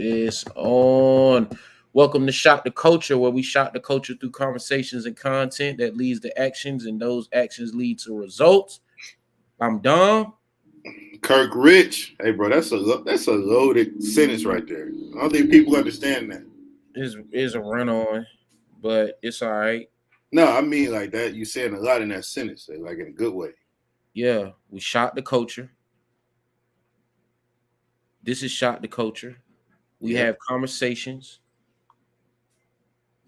It's on. Welcome to Shock the Culture, where we shock the culture through conversations and content that leads to actions, and those actions lead to results. I'm Dom. Kirk Rich. Hey, bro, that's a loaded sentence right there. I don't think people understand that. Is a run on, but it's all right. No, I mean like that. You saying a lot in that sentence, like in a good way. Yeah, we shock the culture. This is Shock the Culture. We Yeah, have conversations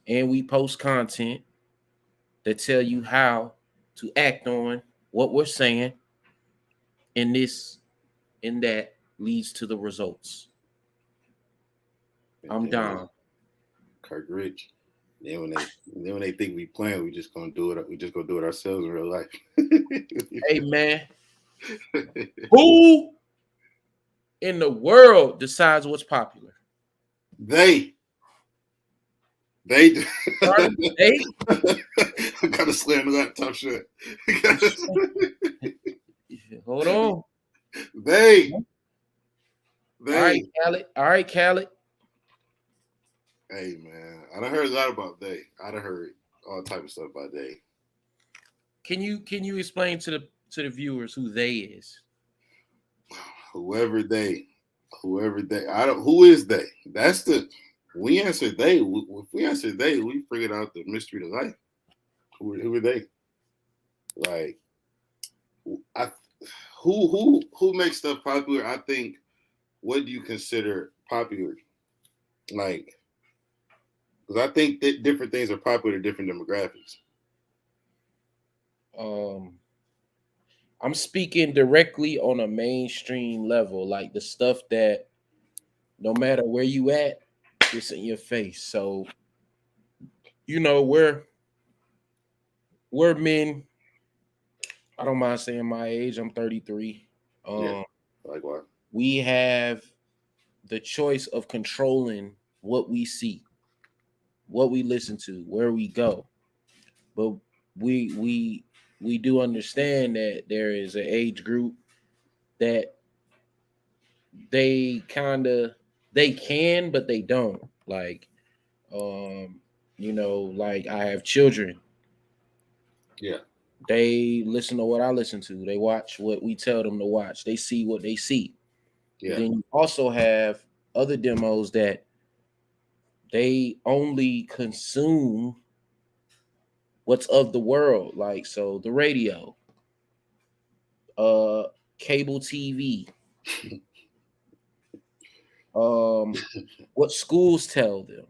and we post content that tell you how to act on what we're saying, and this and that leads to the results. and I'm then down. Kirk Rich. Then when they think we playing, we just gonna do it. We just gonna do it ourselves in real life. Hey man, who in the world decides what's popular? they they Pardon? Hey, gotta slam the laptop shut. hold on. they All right, they. Khaled. All right, Khaled. Hey man, I done heard a lot about they. I done heard all type of stuff about they. Can you explain to the viewers who they is? Whoever they, whoever they. I don't. Who is they? That's the. We answer they. If we answer they, we figured out the mystery to life. Who are they? Like, I. Who makes stuff popular? I think. What do you consider popular? Like, because I think that different things are popular to different demographics. Um, I'm speaking directly on a mainstream level, like the stuff that no matter where you at, it's in your face. So we're men. I don't mind saying my age. I'm 33. Yeah. Um, Like what? we have the choice of controlling what we see, what we listen to, where we go. But we we we do understand that there is an age group that they kind of they can, but they don't. Like, um, like I have children. Yeah. They listen to what I listen to. They watch what we tell them to watch. They see what they see. But Yeah. then you also have other demos that they only consume what's of the world, like so the radio, uh cable TV, what schools tell them,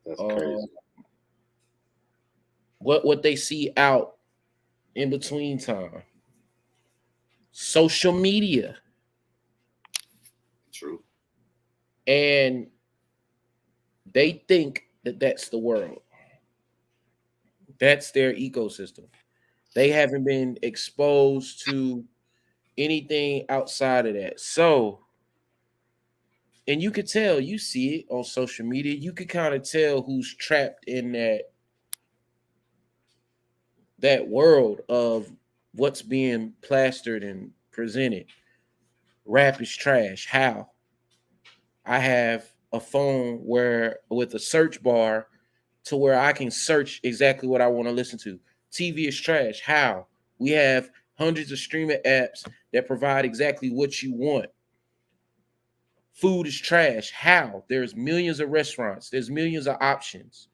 That's uh crazy. what they see out in between time, social media, True. and they think that that's the world. That's their ecosystem. They haven't been exposed to anything outside of that. So, and you could tell, you see it on social media, you could kind of tell who's trapped in that world of what's being plastered and presented. Rap is trash. How? I have a phone where with a search bar to where I can search exactly what I want to listen to. TV is trash. How? We have hundreds of streaming apps that provide exactly what you want. Food is trash. How? There's millions of restaurants. There's millions of options.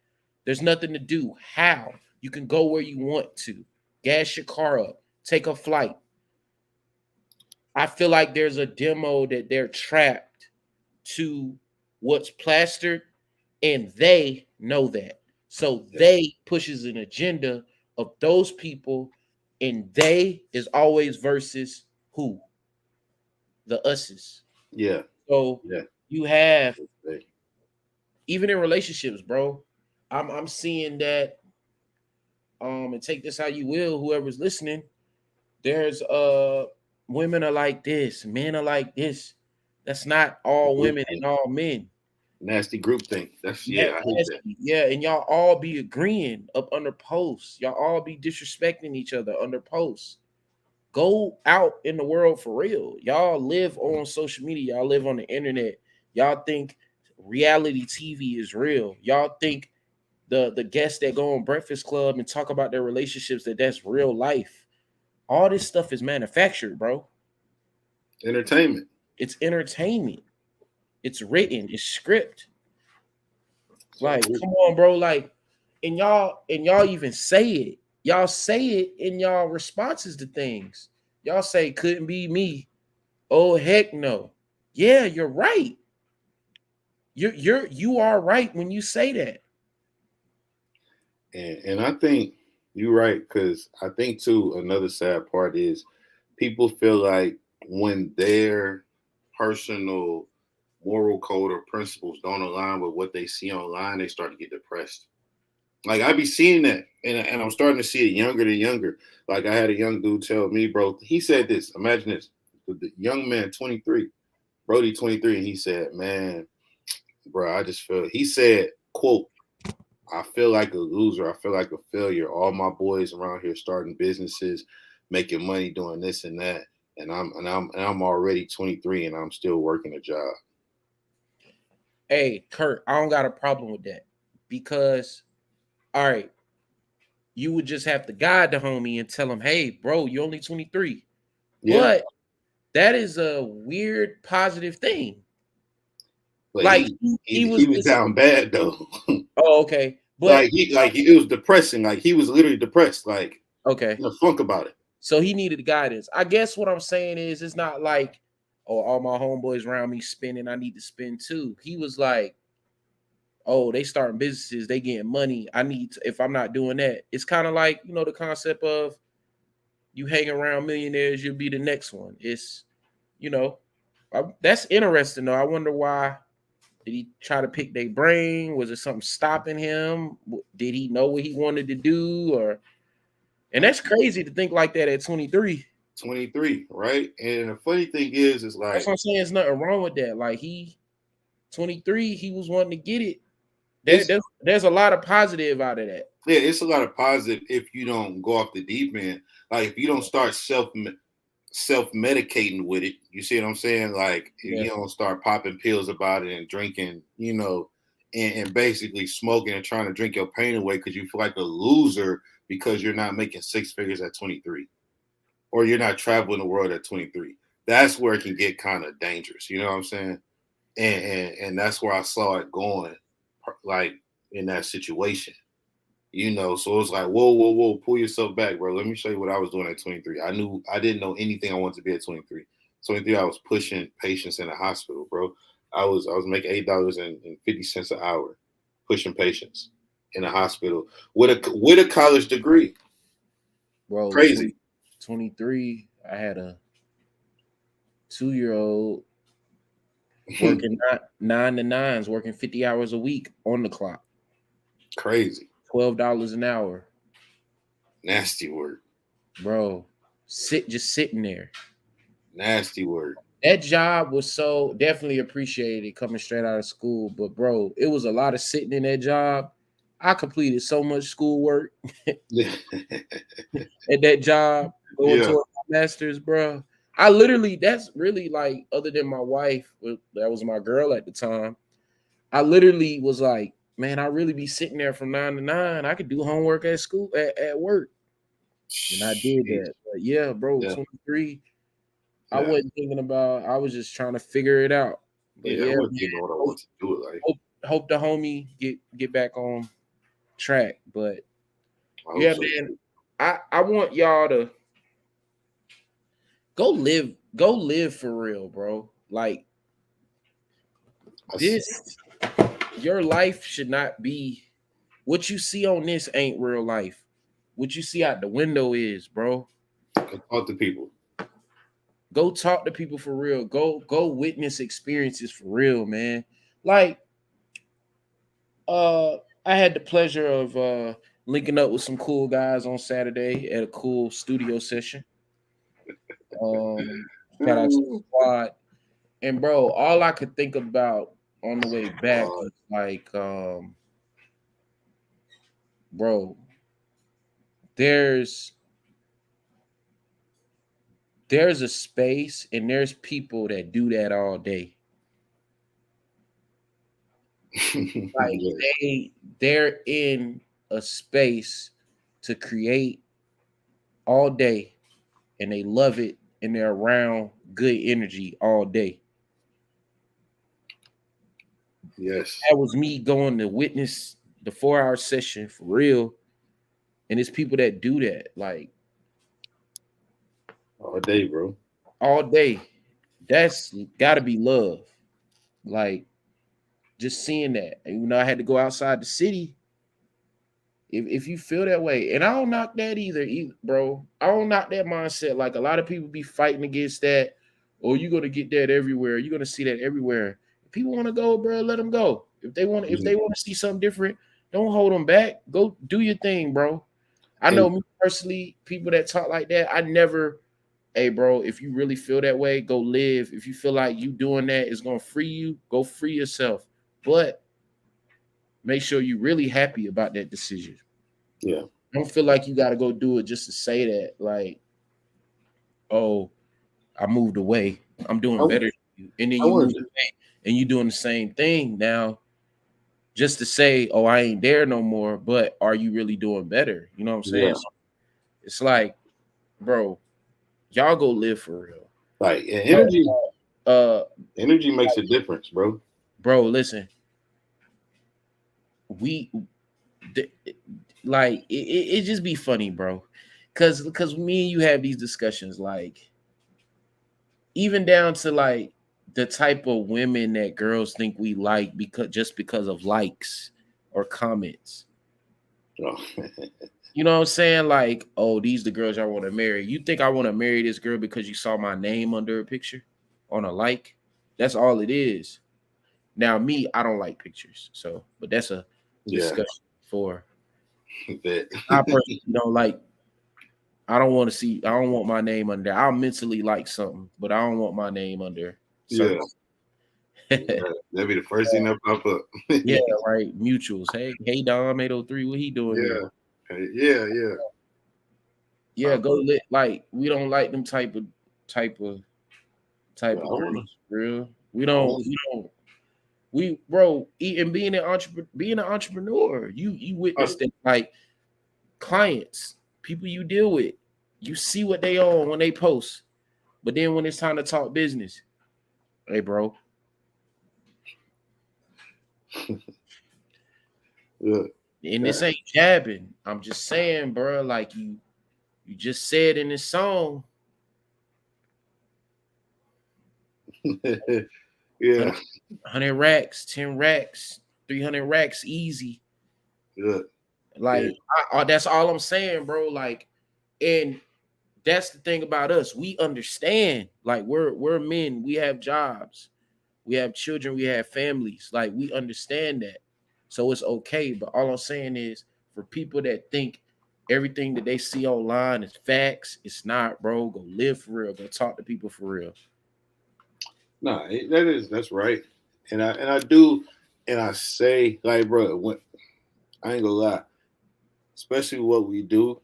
There's nothing to do. How? You can go where you want to. Gas your car up. Take a flight. I feel like there's a demo that they're trapped to what's plastered, and they know that. So Yeah. they pushes an agenda of those people, and they is always versus who? The us's. Yeah. So Yeah. you have, Hey. even in relationships, bro. I'm seeing that, and take this how you will, whoever's listening. There's women are like this, men are like this. That's not all Group women thing. and all men. Nasty group thing. That's Yeah, I hate that. yeah, and y'all all be agreeing up under posts. Y'all all be disrespecting each other under posts. Go out in the world for real. Y'all live on social media. Y'all live on the internet. Y'all think reality TV is real. Y'all think the guests that go on Breakfast Club and talk about their relationships that's real life. All this stuff is manufactured, bro. Entertainment. It's entertainment. It's written. It's script. So Like, come on, bro. Like, and y'all even say it. Y'all say it in y'all responses to things. Y'all say couldn't be me. Oh heck no. Yeah, you're right. You are right when you say that. and I think you're right, because I think too another sad part is people feel like when their personal moral code or principles don't align with what they see online, they start to get depressed. Like I be seeing that, and I'm starting to see it younger than younger. Like I had a young dude tell me, bro. He said this. Imagine this: the young man, 23, Brody, 23, and he said, "Man, bro, I just feel." He said, "Quote: I feel like a loser. I feel like a failure. All my boys around here starting businesses, making money, doing this and that, and I'm already 23, and I'm still working a job." Hey, Kurt, I don't got a problem with that. Because all right, you would just have to guide the homie and tell him, hey, bro, you're only 23. Yeah, But that is a weird positive thing. but Like he he, he, he he was was this. down bad though. Oh, okay. like But it was depressing. Like he was literally depressed. Like okay. in a funk about it. So he needed guidance. I guess what I'm saying is it's not like, oh, all my homeboys around me spending, I need to spend too. He was like, oh, they starting businesses, they getting money. I need to, if I'm not doing that. It's kind of like, the concept of you hang around millionaires, you'll be the next one. It's, you know, that's interesting though. I wonder why. Did he try to pick their brain? Was it something stopping him? Did he know what he wanted to do? And that's crazy to think like that at 23. 23, right? And the funny thing is That's like what I'm saying. There's nothing wrong with that. Like 23, he was wanting to get it. it's There's a lot of positive out of that. yeah, it's a lot of positive if you don't go off the deep end. Like if you don't start self medicating with it, you see what I'm saying? Like if Yeah. you don't start popping pills about it and drinking, and basically smoking and trying to drink your pain away because you feel like a loser because you're not making six figures at 23 or you're not traveling the world at 23. That's where it can get kind of dangerous. You know what I'm saying? And that's where I saw it going, like in that situation. So it's like, whoa, whoa, whoa, pull yourself back, bro. Let me show you what I was doing at 23. I didn't know anything I wanted to be at 23. 23, I was pushing patients in the hospital, bro. I was making $8.50 an hour, pushing patients in the hospital with a college degree. Bro, Crazy. 23, I had a 2-year old working nine to nines, working 50 hours a week on the clock, Crazy. $12 an hour. Nasty word. Bro, just sitting there. Nasty word. That job was so definitely appreciated coming straight out of school. But bro, it was a lot of sitting in that job. I completed so much schoolwork Yeah. at that job, going Yeah. to my master's, bro. I literally, that's really like, other than my wife, that was my girl at the time. I literally was like, man, I really be sitting there from 9 to 9. I could do homework at school, at work. And I did Jeez. that. But yeah, bro, Yeah. 23. I Yeah. wasn't thinking about, I was just trying to figure it out. But Yeah. I yeah, wasn't man, thinking what I hope, want to do it like. hope the homie get back on track. But I hope yeah, so man, too. I want y'all to go live for real, bro. Like I, this, your life should not be what you see on this ain't real life. What you see out the window is, bro. I talk to people. Go talk to people for real. Go witness experiences for real, man. Like uh I had the pleasure of linking up with some cool guys on Saturday at a cool studio session. Um Shout out to the squad. And bro, all I could think about on the way back was like, bro, there's there's a space and there's people that do that all day. Like Yes. they're in a space to create all day and they love it and they're around good energy all day. Yes. That was me going to witness the 4 hour session for real. And it's people that do that like All day, bro. all day. That's gotta be love. Like just seeing that. And, I had to go outside the city. If you feel that way, and I don't knock that either, bro. I don't knock that mindset. Like a lot of people be fighting against that. Or you're gonna get that everywhere. You're gonna see that everywhere. If people want to go, bro, let them go. If Yeah. they want to see something different, don't hold them back. Go do your thing, bro. I And know me personally, people that talk like that, I never, hey, bro, if you really feel that way, go live. If you feel like you doing that is gonna free you, go free yourself. But make sure you're really happy about that decision. yeah, Don't feel like you got to go do it just to say that, like, oh, I moved away. I'm I, doing better than you. And then I you moved want away and you doing the same thing now just to say, oh, I ain't there no more. But are you really doing better? You know what I'm saying? yeah, So it's like, bro, y'all go live for real. like and energy. Uh, Energy makes a difference, bro. bro, listen, we th- like it just be funny, bro. Cause me and you have these discussions, like even down to like the type of women that girls think we like because of likes or comments. Oh, You know what I'm saying? Like, oh, these the girls I want to marry. You think I want to marry this girl because you saw my name under a picture on a like? That's all it is. Now, me, I don't like pictures, so but that's a yeah, discussion for that. I personally don't like. I don't want to see. I don't want my name under. I'll mentally like something, but I don't want my name under Yeah, something. that'd be the first thing that pop up. Yeah, right. Mutuals. Hey, Dom 803. What he doing Yeah, here? yeah, yeah. Yeah, go lit. Like we don't like them type of But type I of wanna, girls. Real. I want, We don't. We bro. And being an entrepreneur. You witness that like clients, people you deal with. You see what they own when they post, but then when it's time to talk business, hey, bro. yeah, And this ain't jabbing. I'm just saying, bro. Like you just said in this song, yeah, 100 racks, 10 racks, 300 racks, easy. yeah, yeah. Like that's all I'm saying, bro. Like, and that's the thing about us. We understand. Like we're men. We have jobs. We have children. We have families. Like we understand that. So it's okay. But all I'm saying is for people that think everything that they see online is facts, it's not, bro. Go live for real. Go talk to people for real. Nah, that's right. And I do, and I say like, bro, when, I ain't gonna lie, especially what we do.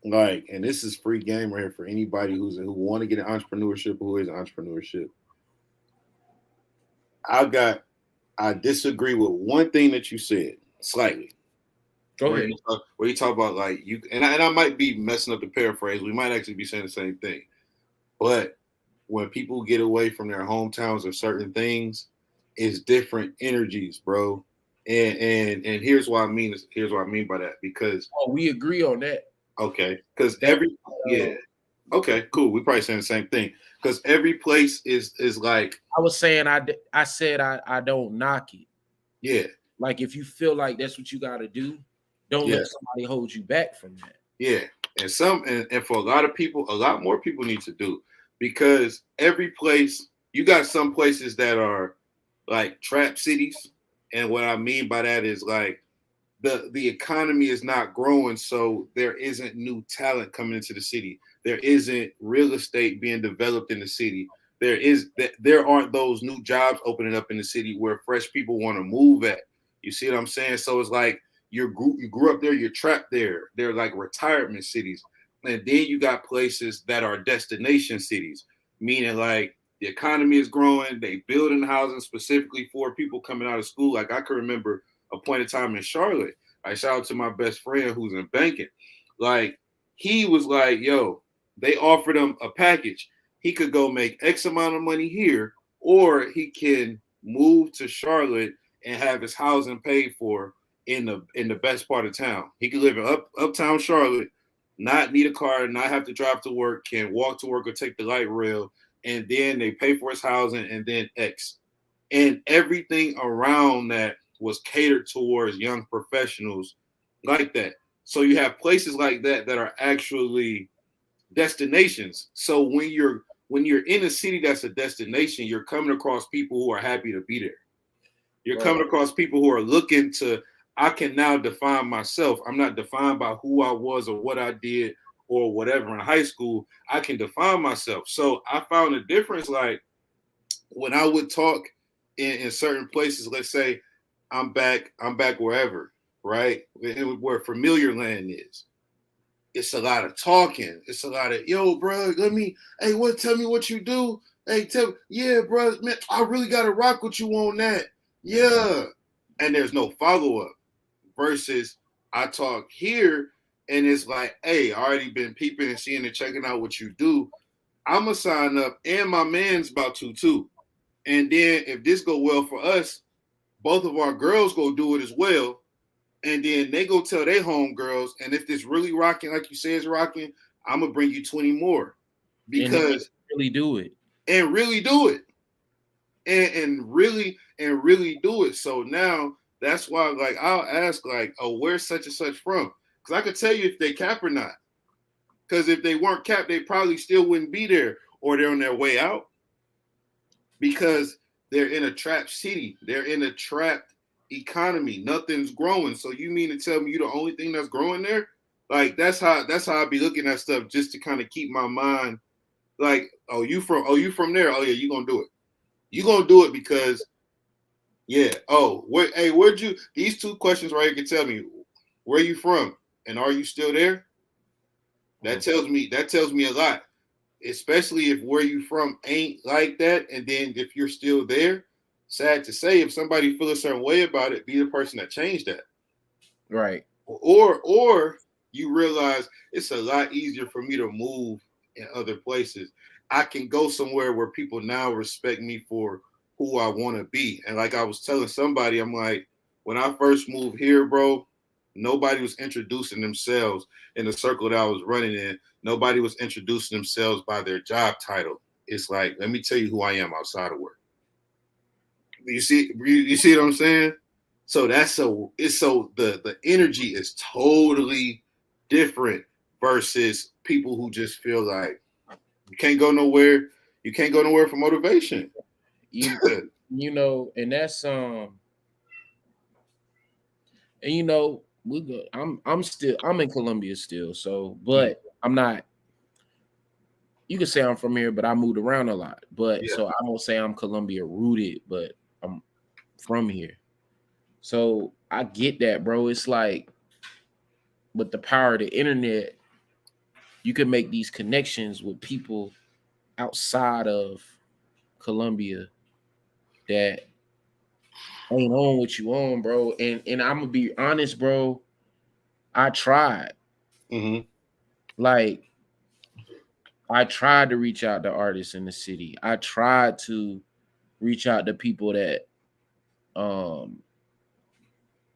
Like, and this is free game right here for anybody who want to get an entrepreneurship or who is entrepreneurship. I got I disagree with one thing that you said slightly. Go ahead. Where you talk about like you and I might be messing up the paraphrase. We might actually be saying the same thing. But when people get away from their hometowns or certain things, it's different energies, bro. And here's what I mean by that because Oh, we agree on that. okay, because That yeah, okay, cool. We probably saying the same thing because every place is like I was saying I said I don't knock it. yeah, Like if you feel like that's what you got to do, don't yeah, let somebody hold you back from that. yeah. And for a lot of people, a lot more people need to do because every place you got some places that are like trap cities, and what I mean by that is like the economy is not growing, so there isn't new talent coming into the city. There isn't real estate being developed in the city. There aren't those new jobs opening up in the city where fresh people want to move at. You see what I'm saying? So it's like you grew up there, you're trapped there. They're like retirement cities. And then you got places that are destination cities, meaning like the economy is growing, they building housing specifically for people coming out of school. Like I can remember a point in time in Charlotte. I shout out to my best friend who's in banking. Like he was like, yo, they offered him a package. He could go make X amount of money here, or he can move to Charlotte and have his housing paid for in the best part of town. He could live in uptown Charlotte, not need a car, not have to drive to work, can walk to work or take the light rail, and then they pay for his housing and then X. And everything around that was catered towards young professionals like that. So you have places like that that are actually destinations. So when you're in a city that's a destination, you're coming across people who are happy to be there. You're Right. coming across people who are looking to, I can now define myself. I'm not defined by who I was or what I did or whatever in high school. I can define myself. So I found a difference like when I would talk in certain places, let's say I'm back wherever, right? Where familiar land is. It's a lot of talking. It's a lot of, yo, bro, hey, tell me what you do. Hey, yeah, bro, man, I really got to rock with you on that. Yeah. And there's no follow up versus I talk here and it's like, hey, I already been peeping and seeing and checking out what you do. I'm going to sign up and my man's about to too. And then if this go well for us, both of our girls go do it as well, and then they go tell their homegirls. And if this really rocking, like you say, is rocking, I'm gonna bring you 20 more And because really do it. and really do it, and really do it. So now that's why, like, I'll ask, like, oh, where's such and such from? Because I could tell you if they cap or not. Because if they weren't capped, they probably still wouldn't be there, or they're on their way out because they're in a trapped city. They're in a trapped economy. Nothing's growing. So you mean to tell me you're the only thing that's growing there? Like that's how I be looking at stuff just to kind of keep my mind like, oh you from there? Oh yeah, you gonna do it. You gonna do it because yeah. Oh, where'd you these two questions right here can tell me where you from and are you still there? That tells me a lot, especially if where you from ain't like that, and then if you're still there, sad to say, if somebody feel a certain way about it, be the person that changed that. Right. Or you realize it's a lot easier for me to move in other places. I can go somewhere where people now respect me for who I want to be. And like I was telling somebody, I'm like, when I first moved here, bro, nobody was introducing themselves in the circle that I was running in. Nobody was introducing themselves by their job title. It's like, let me tell you who I am outside of work. You see what I'm saying? So the energy is totally different versus people who just feel like you can't go nowhere. You can't go nowhere for motivation. You and that's and we go I'm in Columbia still, so but I'm not, you can say I'm from here, but I moved around a lot. But Yeah. so I won't say I'm Columbia rooted, but I'm from here. So I get that, bro. It's like with the power of the internet, you can make these connections with people outside of Columbia that ain't on what you on, bro. And I'm gonna be honest, bro. I tried. Mm-hmm. Like I tried to reach out to artists in the city. I tried to reach out to people that um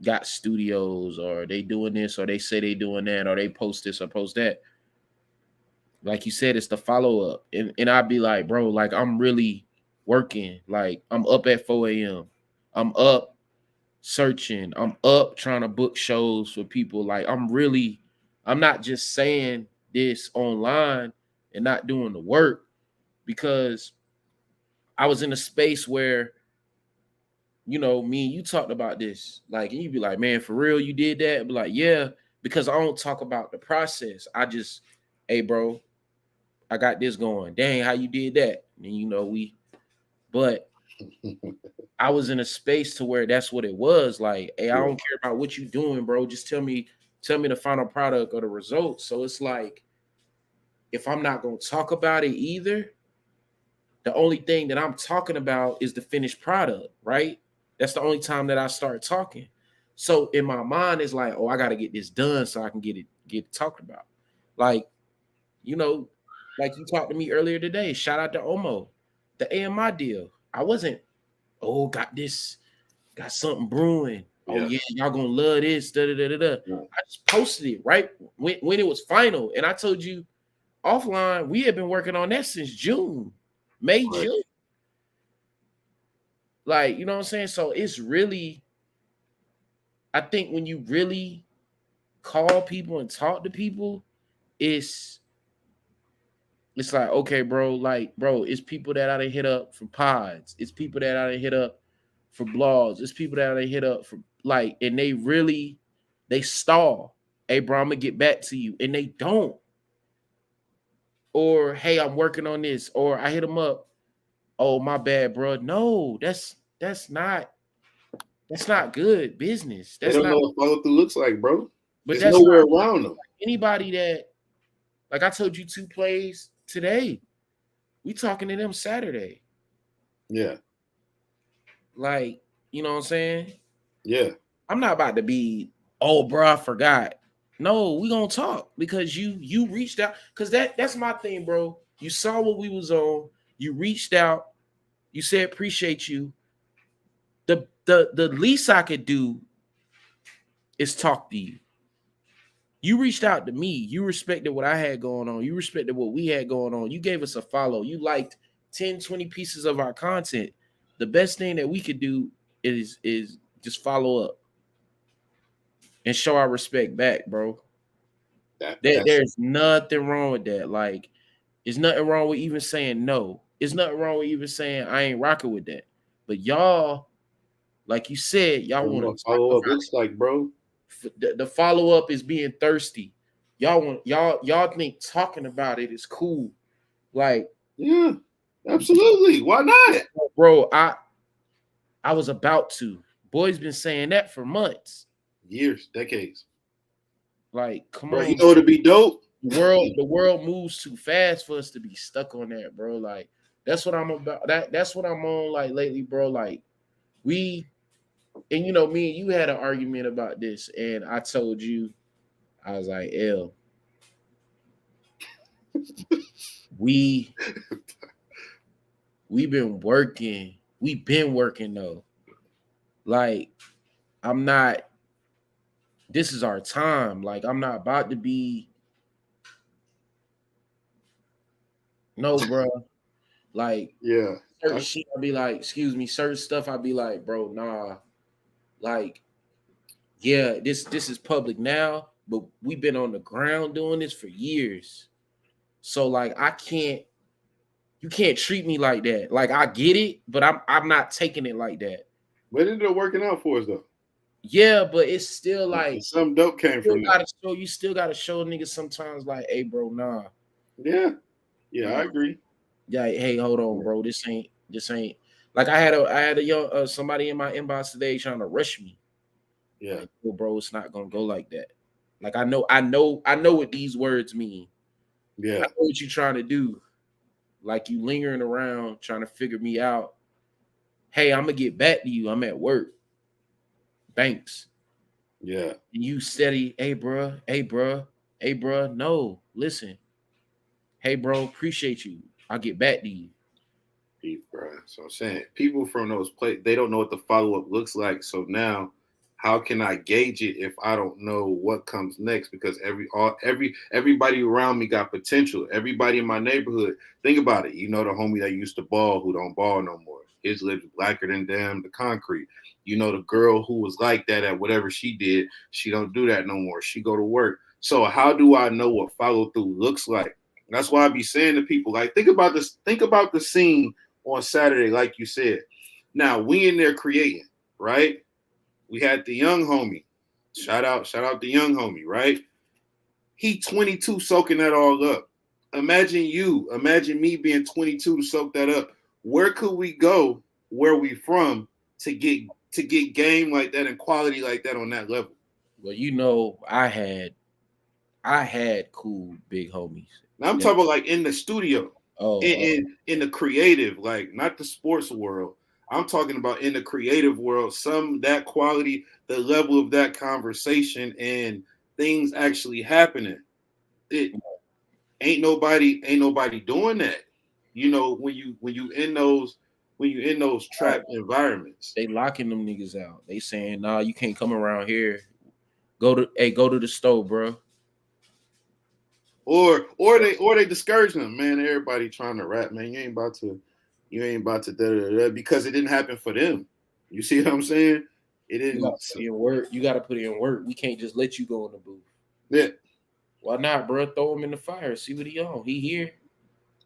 got studios or they doing this or they say they doing that or they post this or post that. Like you said, it's the follow up. And I'd be like, bro, like I'm really working. Like I'm up at 4 a.m. I'm up searching. I'm up trying to book shows for people. Like I'm not just saying this online and not doing the work because I was in a space where, me and you talked about this. Like, and you'd be like, man, for real, you did that? I'd be like, yeah, because I don't talk about the process. I just, hey, bro, I got this going. Dang, how you did that? And but I was in a space to where that's what it was. Like, hey, I Yeah. don't care about what you doing, bro. Just tell me the final product or the results. So it's like, if I'm not gonna talk about it either, the only thing that I'm talking about is the finished product, right? That's the only time that I start talking. So in my mind, it's like, oh, I gotta get this done so I can get it talked about. Like, you know, like you talked to me earlier today. Shout out to Omo, the AMI deal. I wasn't, oh, got something brewing. Oh Yeah. yeah, y'all gonna love this. Da, da, da, da, da. Yeah. I just posted it right when it was final, and I told you offline we had been working on that since June, May, Right. June. Like, you know what I'm saying? So it's really, I think when you really call people and talk to people, it's it's like, okay, bro, like, bro, it's people that I done hit up from pods. It's people that I done hit up for blogs. It's people that I done hit up for like, and they really they stall. Hey, bro, I'm gonna get back to you. And they don't. Or hey, I'm working on this. Or I hit them up. Oh, my bad, bro. No, that's not good business. They That's don't not, know what follow through looks like, bro. but It's that's not nowhere around them. anybody that, like I told you, two plays today. We talking to them Saturday. Yeah. Like, you know what I'm saying? Yeah. I'm not about to be, oh, bro, I forgot. No, we gonna talk because you reached out. Cause that's my thing, bro. You saw what we was on. You reached out. You said appreciate you. The least I could do is talk to you. You reached out to me. You respected what I had going on. You respected what we had going on. You gave us a follow. You liked 10, 20 pieces of our content. The best thing that we could do is just follow up and show our respect back, bro. That's There's nothing wrong with that. Like, there's nothing wrong with even saying no. There's nothing wrong with even saying I ain't rocking with that. But y'all, like you said, y'all don't know want what to talk follow about up looks like, bro. the follow up is being thirsty. Y'all think talking about it is cool. Like, Yeah. Absolutely. Why not? bro, I was about to. Boy's been saying that for months. Years, decades. Like, come Bro, you on, know what'd be dope? the world moves too fast for us to be stuck on that, bro. Like, that's what I'm about. That's what I'm on like lately, bro. Like, we and me and you had an argument about this, and I told you, I was like, L, we we've been working. We've been working though. Like, I'm not, this is our time. Like, I'm not about to be, no, bro. Like, Yeah. certain shit, I'll be like, excuse me, certain stuff, I'll be like, bro, nah. Like, yeah, this is public now, but we've been on the ground doing this for years. So like, you can't treat me like that. Like, I get it, but I'm not taking it like that. But it ended up working out for us though. Yeah, but it's still like, And some dope came from that. you still gotta show niggas sometimes like, hey bro, nah. Yeah. Yeah, I Nah. agree. Yeah, hey, hold on, Yeah. bro. This ain't like I had a young somebody in my inbox today trying to rush me. Yeah. Like, well, bro, it's not gonna go like that. Like, I know what these words mean. I Yeah. know what you're trying to do. Like, you lingering around trying to figure me out. Hey, I'm gonna get back to you. I'm at work. Thanks. Yeah. And you steady, hey, bro, hey, bro, hey, bro. No, listen. Hey, bro, appreciate you. I'll get back to you. Bro. So I'm saying people from those places, they don't know what the follow up looks like. So now, how can I gauge it if I don't know what comes next? Because everybody around me got potential. Everybody in my neighborhood. Think about it. You know the homie that used to ball who don't ball no more. His lips blacker than damn the concrete. You know the girl who was like that at whatever she did. She don't do that no more. She go to work. So how do I know what follow through looks like? That's why I be saying to people, like, think about this. Think about the scene on Saturday, like you said. Now we in there creating, right? We had the young homie. Shout out the young homie, right? He 22 soaking that all up. Imagine me being 22 to soak that up. Where could we go where we from to get game like that and quality like that on that level? Well, I had cool big homies. Now I'm Yeah. talking about like in the studio, Oh, in the creative, like not the sports world. I'm talking about in the creative world, some that quality, the level of that conversation and things actually happening. It ain't nobody doing that. You know, when you in those oh, trap environments. they locking them niggas out. They saying, nah, you can't come around here. Go to the store, bro. Or they discourage them, man. Everybody trying to rap, man. You ain't about to because it didn't happen for them. You see what I'm saying? It You gotta didn't. put in work. You gotta put in work. We can't just let you go in the booth. Yeah, Why not, bro? Throw him in the fire. See what he on. He here.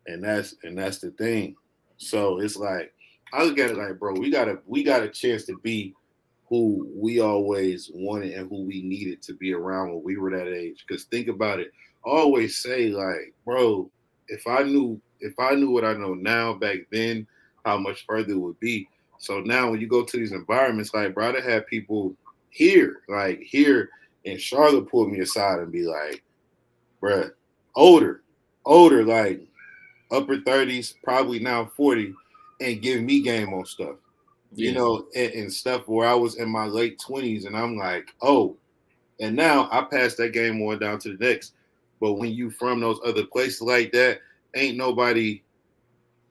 and that's the thing. So it's like I look at it like, bro, we got a chance to be who we always wanted and who we needed to be around when we were that age. Because think about it. I always say, like, bro, if I knew what I know now back then, how much further it would be. So now when you go to these environments, like, bro, I had people here in Charlotte pull me aside and be like, bro, older, older, like upper 30s, probably now 40, and give me game on stuff Yeah. and stuff where I was in my late 20s, and I'm like, oh, and now I passed that game on down to the next. But when you from those other places like that, ain't nobody.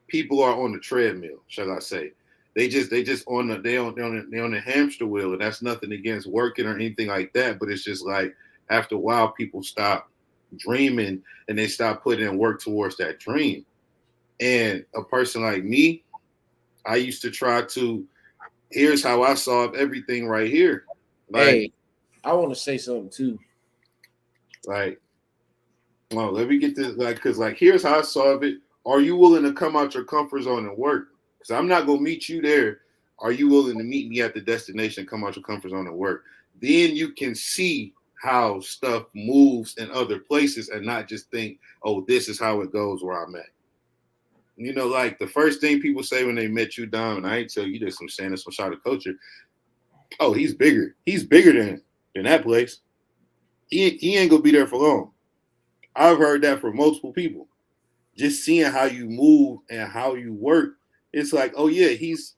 People are on the treadmill, shall I say? They just on the hamster wheel, and that's nothing against working or anything like that. But it's just like after a while, people stop dreaming and they stop putting in work towards that dream. And a person like me, I used to try to here's how I solve everything right here. Like, Hey, I want to say something too. like, oh, let me get this, like, cause like, here's how I solve it. Are you willing to come out your comfort zone and work? Cause I'm not gonna meet you there. Are you willing to meet me at the destination, come out your comfort zone and work? Then you can see how stuff moves in other places and not just think, oh, this is how it goes where I'm at. Like the first thing people say when they met you, Dom, and I ain't tell you this, I'm saying this from shot of culture. Oh, he's bigger. He's bigger than that place. He ain't gonna be there for long. I've heard that from multiple people. Just seeing how you move and how you work, it's like, oh yeah, he's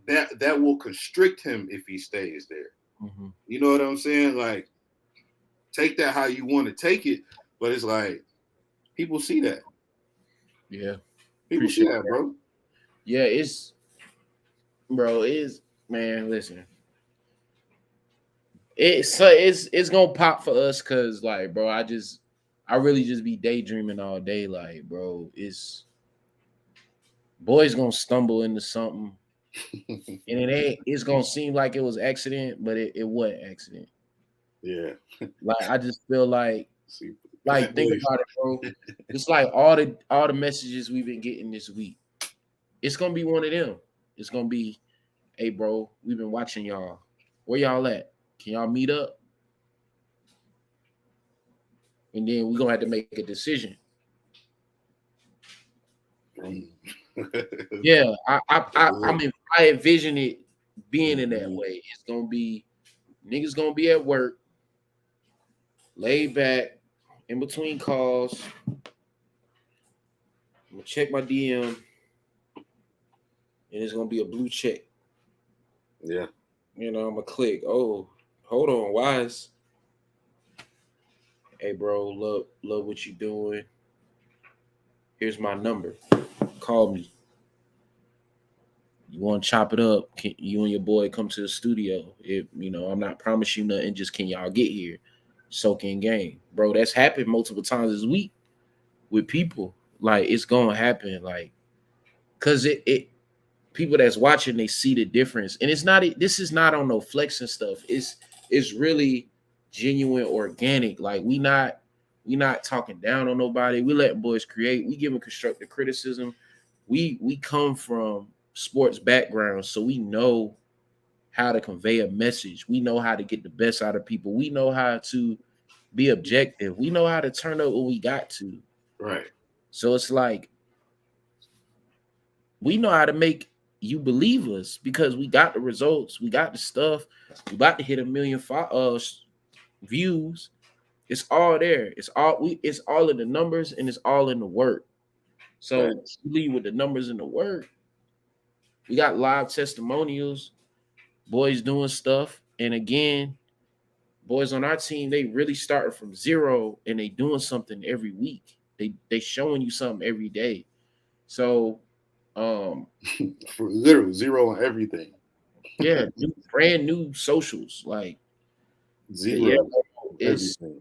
that will constrict him if he stays there. Mm-hmm. You know what I'm saying? Like, take that how you want to take it, but it's like people see that. Yeah, People see appreciate that, that. bro. Yeah, it's bro. It's man. Listen, it's gonna pop for us because like, bro, I really just be daydreaming all day. Like, bro, it's boys gonna stumble into something, and it ain't. It's gonna seem like it was accident, but it wasn't accident. Yeah. Like, I just feel See, like Pat think Williams. about it, bro. It's like all the messages we've been getting this week. It's gonna be one of them. It's gonna be, hey, bro, we've been watching y'all. Where y'all at? Can y'all meet up? And then we're gonna have to make a decision. Yeah, I mean, I envision it being in that Mhm. way. It's gonna be niggas gonna be at work, laid back, in between calls. I'm gonna check my DM, and it's gonna be a blue check. Yeah. I'm gonna click. Oh, hold on, wise. Hey, bro, love what you doing. Here's my number. Call me. You want to chop it up? Can you and your boy come to the studio? I'm not promising you nothing. Just can y'all get here? Soak in game, bro. That's happened multiple times this week with people. Like it's gonna happen. Like, cause it people that's watching they see the difference, and it's not. This is not on no flexing stuff. It's really genuine, organic. Like we not talking down on nobody. We letting boys create. We giving constructive criticism. We come from sports backgrounds, so we know how to convey a message. We know how to get the best out of people. We know how to be objective. We know how to turn up what we got to. Right. So it's like we know how to make you believe us because we got the results, we got the stuff. We about to hit 1 million views. It's all there. It's all in the numbers and it's all in the work. So Facts. we leave with the numbers and the work. We got live testimonials, boys doing stuff. And again, boys on our team, they really started from zero and they doing something every week. They showing you something every day. So um For literal zero on everything. yeah, brand new socials. Like yeah, Zero on it's everything.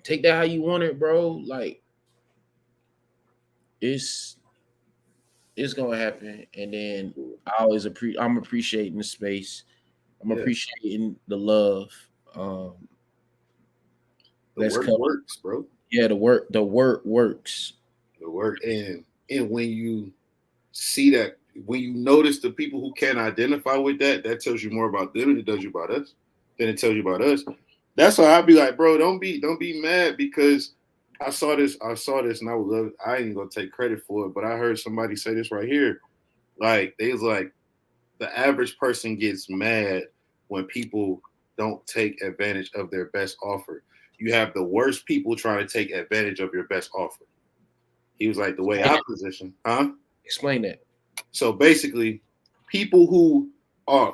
take that how you want it, bro. Like it's it's gonna happen. And then I'm appreciating the space. I'm Yeah, appreciating the love. Um the that's work coming. works, bro. Yeah, the work works. The work, and when you see that, when you notice the people who can't identify with that, that tells you more about them than it does you about us. Than it tells you about us. That's why I'd be like, bro, don't be mad because I saw this, and I would love. I ain't gonna take credit for it, but I heard somebody say this right here. Like they was like, the average person gets mad when people don't take advantage of their best offer. You have the worst people trying to take advantage of your best offer. He was like, the way I position, huh? Explain that. So basically, people who are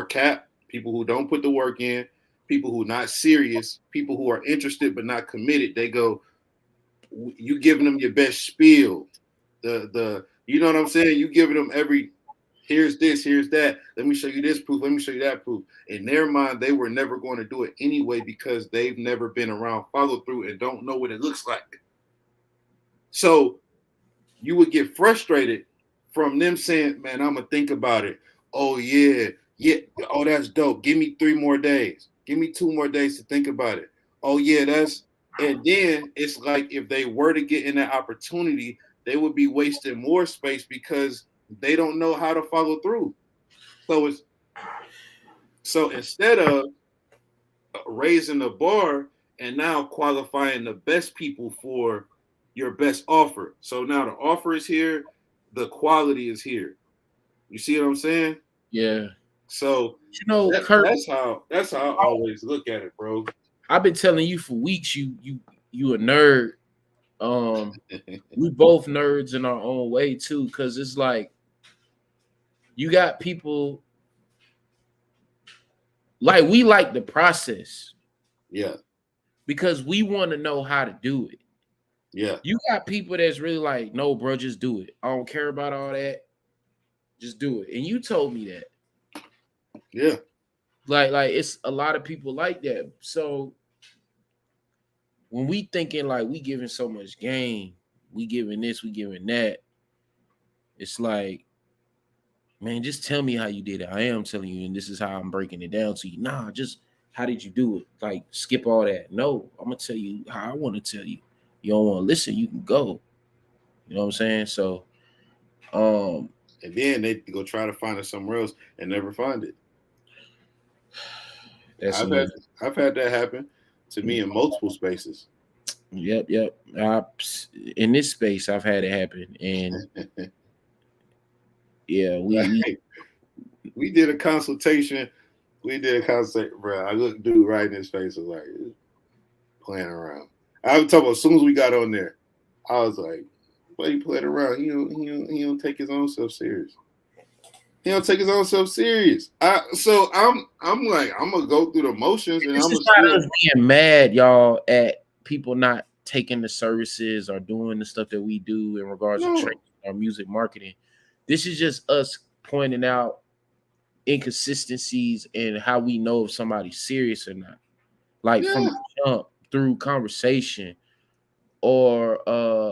capped, people who don't put the work in, people who not serious, people who are interested but not committed, they go, you giving them your best spiel. The you know what I'm saying? You giving them every, here's this, here's that. Let me show you this proof. Let me show you that proof. In their mind, they were never going to do it anyway because they've never been around follow through and don't know what it looks like. So you would get frustrated from them saying, "Man, I'm gonna think about it." Oh yeah, yeah. Oh, that's dope. Give me 3 more days. Give me 2 more days to think about it. Oh yeah, that's. And then it's like if they were to get in that opportunity, they would be wasting more space because they don't know how to follow through. So instead of raising the bar and now qualifying the best people for your best offer. So now the offer is here, the quality is here. You see what I'm saying? Yeah. So that, Kirk, that's how I always look at it, bro. I've been telling you for weeks you a nerd. We both nerds in our own way too, because it's like you got people like we like the process Yeah, because we want to know how to do it. yeah, You got people that's really like, no, bro, just do it. I don't care about all that. Just do it. And you told me that. yeah. Like it's a lot of people like that. So when we thinking like we giving so much game, we giving this, we giving that, it's like, man, just tell me how you did it. I am telling you, and this is how I'm breaking it down to you. Nah, just how did you do it? Like, skip all that. No, I'm gonna tell you how I want to tell you. You don't want to listen, you can go. You know what I'm saying? So, um, And then they go try to find it somewhere else and never find it. that's I've had another. I've had that happen to me in multiple spaces. Yep. In this space, I've had it happen, and yeah, we Like, we did a consultation. We did a consultation, bro. I looked dude right in his face. I was like, playing around. I was talking about as soon as we got on there, I was like, "Why you playing around? He don't take his own self serious. He don't take his own self serious." So I'm like, I'm gonna go through the motions and this I'm is gonna not still. us being mad, y'all, at people not taking the services or doing the stuff that we do in regards to training No, or music marketing. This is just us pointing out inconsistencies in how we know if somebody's serious or not. Like from yeah, the jump through conversation, or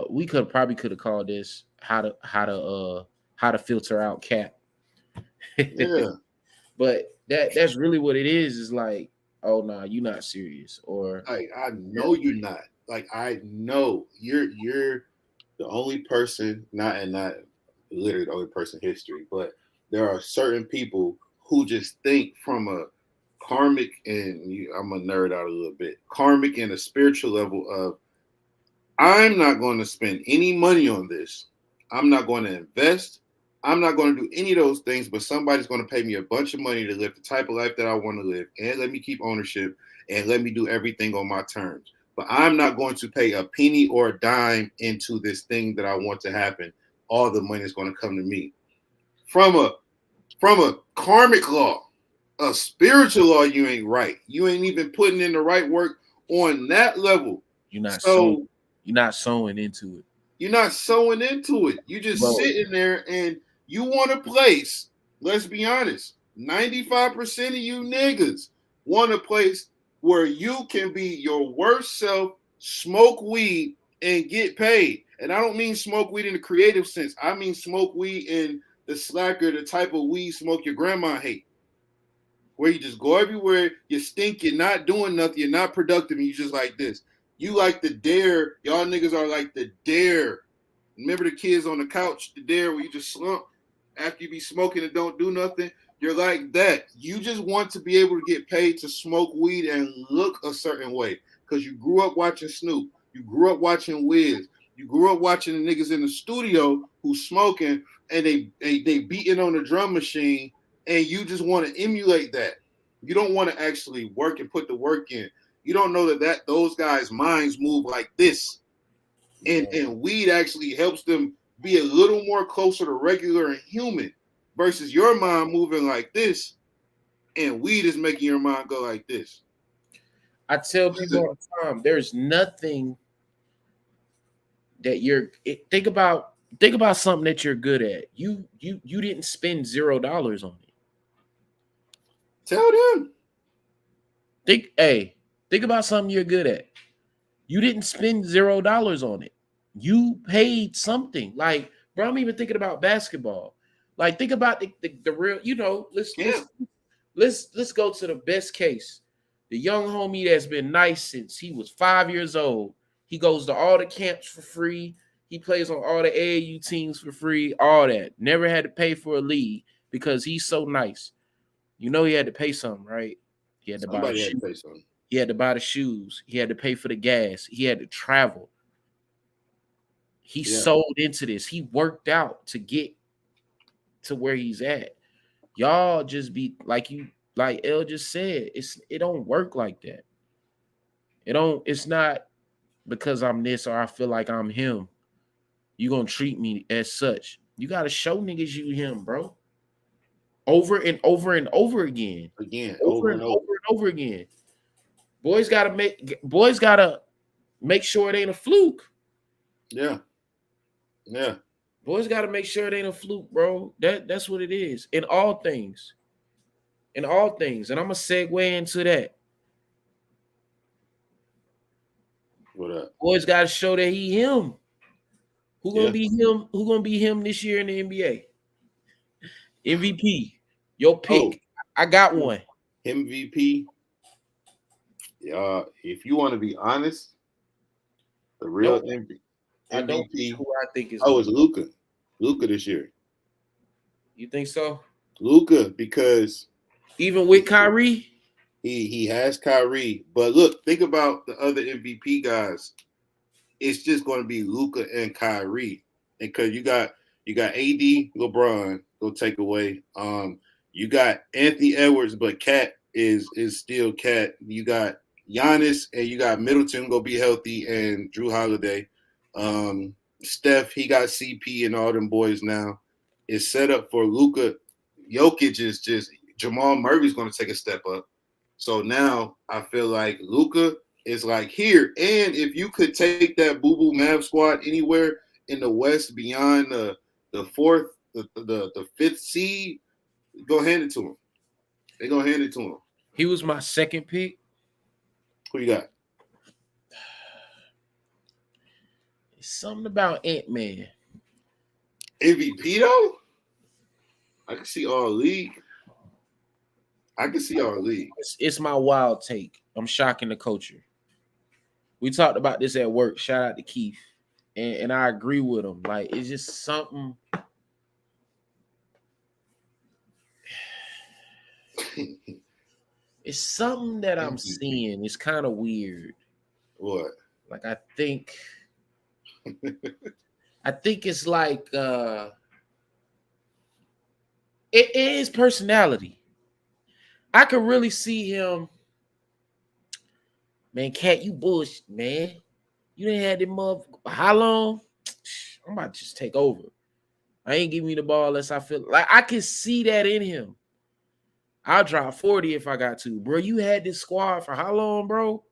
we could have called this how to filter out cap. yeah. But that's really what it is like, oh no, you're not serious, or Like I yeah, know you're not. Like I know you're the only person, not literally the only person in history, but there are certain people who just think from a karmic and I'm a nerd out a little bit, karmic and a spiritual level of I'm not going to spend any money on this. I'm not going to invest. I'm not going to do any of those things, but somebody's going to pay me a bunch of money to live the type of life that I want to live and let me keep ownership and let me do everything on my terms. but I'm not going to pay a penny or a dime into this thing that I want to happen. All the money is going to come to me from a karmic law, a spiritual law. You ain't right. You ain't even putting in the right work on that level. You're not sowing. So You're not sowing into it, you're not sewing into it. You just bro. sitting there and you want a place. Let's be honest. 95% of you niggas want a place where you can be your worst self, smoke weed, and get paid. And I don't mean smoke weed in the creative sense. I mean smoke weed in the slacker, the type of weed smoke your grandma hate. Where you just go everywhere, you stink, you're not doing nothing, you're not productive, and you just like this. You like the dare. Y'all niggas are like the dare. Remember the kids on the couch, the dare where you just slump after you be smoking and don't do nothing? You're like that. You just want to be able to get paid to smoke weed and look a certain way because you grew up watching Snoop. You grew up watching Wiz. You grew up watching the niggas in the studio who smoking and they beating on the drum machine, and you just want to emulate that. You don't want to actually work and put the work in. You don't know that those guys' minds move like this. And weed actually helps them be a little more closer to regular and human versus your mind moving like this, and weed is making your mind go like this. I tell people all the time, there's nothing that think about something that you're good at. You didn't spend $0 on it. Tell them. Think about something you're good at. You didn't spend $0 on it. You paid something. Like, bro, I'm even thinking about basketball. Like, think about the real, Yeah. let's go to the best case. The young homie that's been nice since he was 5 years old. He goes to all the camps for free. He plays on all the AAU teams for free, all that. Never had to pay for a league because he's so nice. You know he had to pay something, right? He had to buy the Somebody had to shoes. say something. He had to buy the shoes. He had to pay for the gas. He had to travel. He Yeah. sold into this. He worked out to get to where he's at. Y'all just be like El just said, it don't work like that. It's not because I'm this or I feel like I'm him. You gonna treat me as such. You gotta show niggas you him, bro. Over and over and over again. Again, Over over and and over over. and over again. Boys gotta make sure it ain't a fluke. Yeah. Yeah. Boys gotta make sure it ain't a fluke, bro. That's what it is. In all things. In all things. And I'm gonna segue into that. What up? Boys gotta show that he him. Who gonna Yeah. be him? Who gonna be him this year in the NBA? MVP. Your Oh, pick. I got one. MVP. If you want to be honest, the real Nope. I don't pick MVP. who I think is Oh, gonna it's be. Luca. Luca this year. You think so? Luca, because Even with Kyrie? he has Kyrie. But look, think about the other MVP guys. It's just going to be Luca and Kyrie, and because you got AD, LeBron, go take away. You got Anthony Edwards, but Cat is still Cat. You got Giannis and you got Middleton go be healthy and Drew Holiday. Steph, he got CP and all them boys now. It's set up for Luca. Jokic is just Jamal Murray's going to take a step up. So now I feel like Luca is like here. And if you could take that Boo Boo Mav squad anywhere in the West beyond the fourth, the fifth seed, go hand it to him. They gonna hand it to him. He was my second pick. Who you got? It's something about Ant-Man. MVP though? I can see all league. I can see all league. It's my wild take. I'm shocking the culture. We talked about this at work. Shout out to Keith. And I agree with him. Like, it's just something. It's something that I'm seeing. It's kind of weird. What? Like, I think it's like it is personality. I could really see him Man, Cat, you bullshit, man. You didn't have them motherfucker. How long? I'm about to just take over. I ain't giving you the ball unless I feel like I can see that in him. I'll drop 40 if I got to. Bro, you had this squad for how long, bro?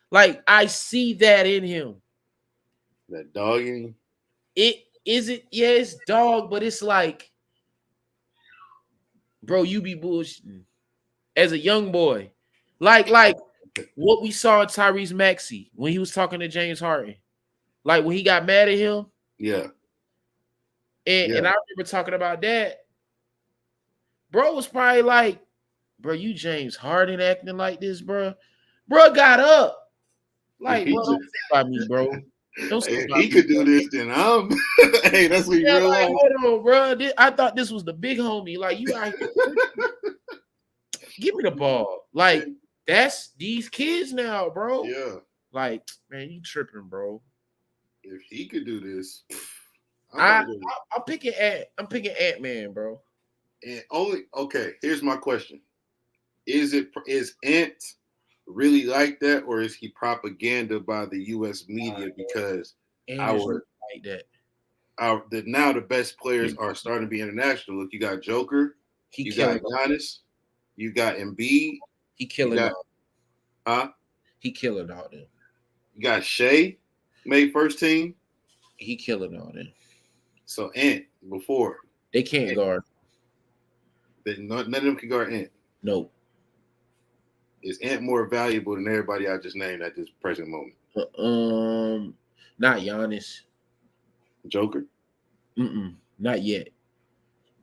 Like, I see that in him. That dogging. Yeah, it's dog, but it's like, bro, you be bullshitting as a young boy. Like what we saw in Tyrese Maxey when he was talking to James Harden. Like when he got mad at him. Yeah. And I remember talking about that. Bro was probably like, bro, you James Harden acting like this, bro. Bro got up. If Like, he bro, don't just, speak about me, bro. Don't speak if about he me, could do bro. this, then I'm. Hey, that's what you Yeah, like, realize. hold on, bro. I thought this was the big homie. Like, you out here. Give me the ball. Like, that's these kids now, bro. Yeah. Like, man, you tripping, bro. If he could do this, I'm picking Ant-Man, bro. And only okay. Here's my question: is Ant really like that, or is he propaganda by the U.S. media because And it's our like that. now the best players are starting to be international? Look, you got Joker, He you got killing. Giannis, you got Embiid, He you killing got all. He killing all them. you got Shea made first team. He killing all them. So Ant before They can't guard. none of them can guard Ant. Nope. Is Ant more valuable than everybody I just named at this present moment? Not Giannis. Joker. Not yet.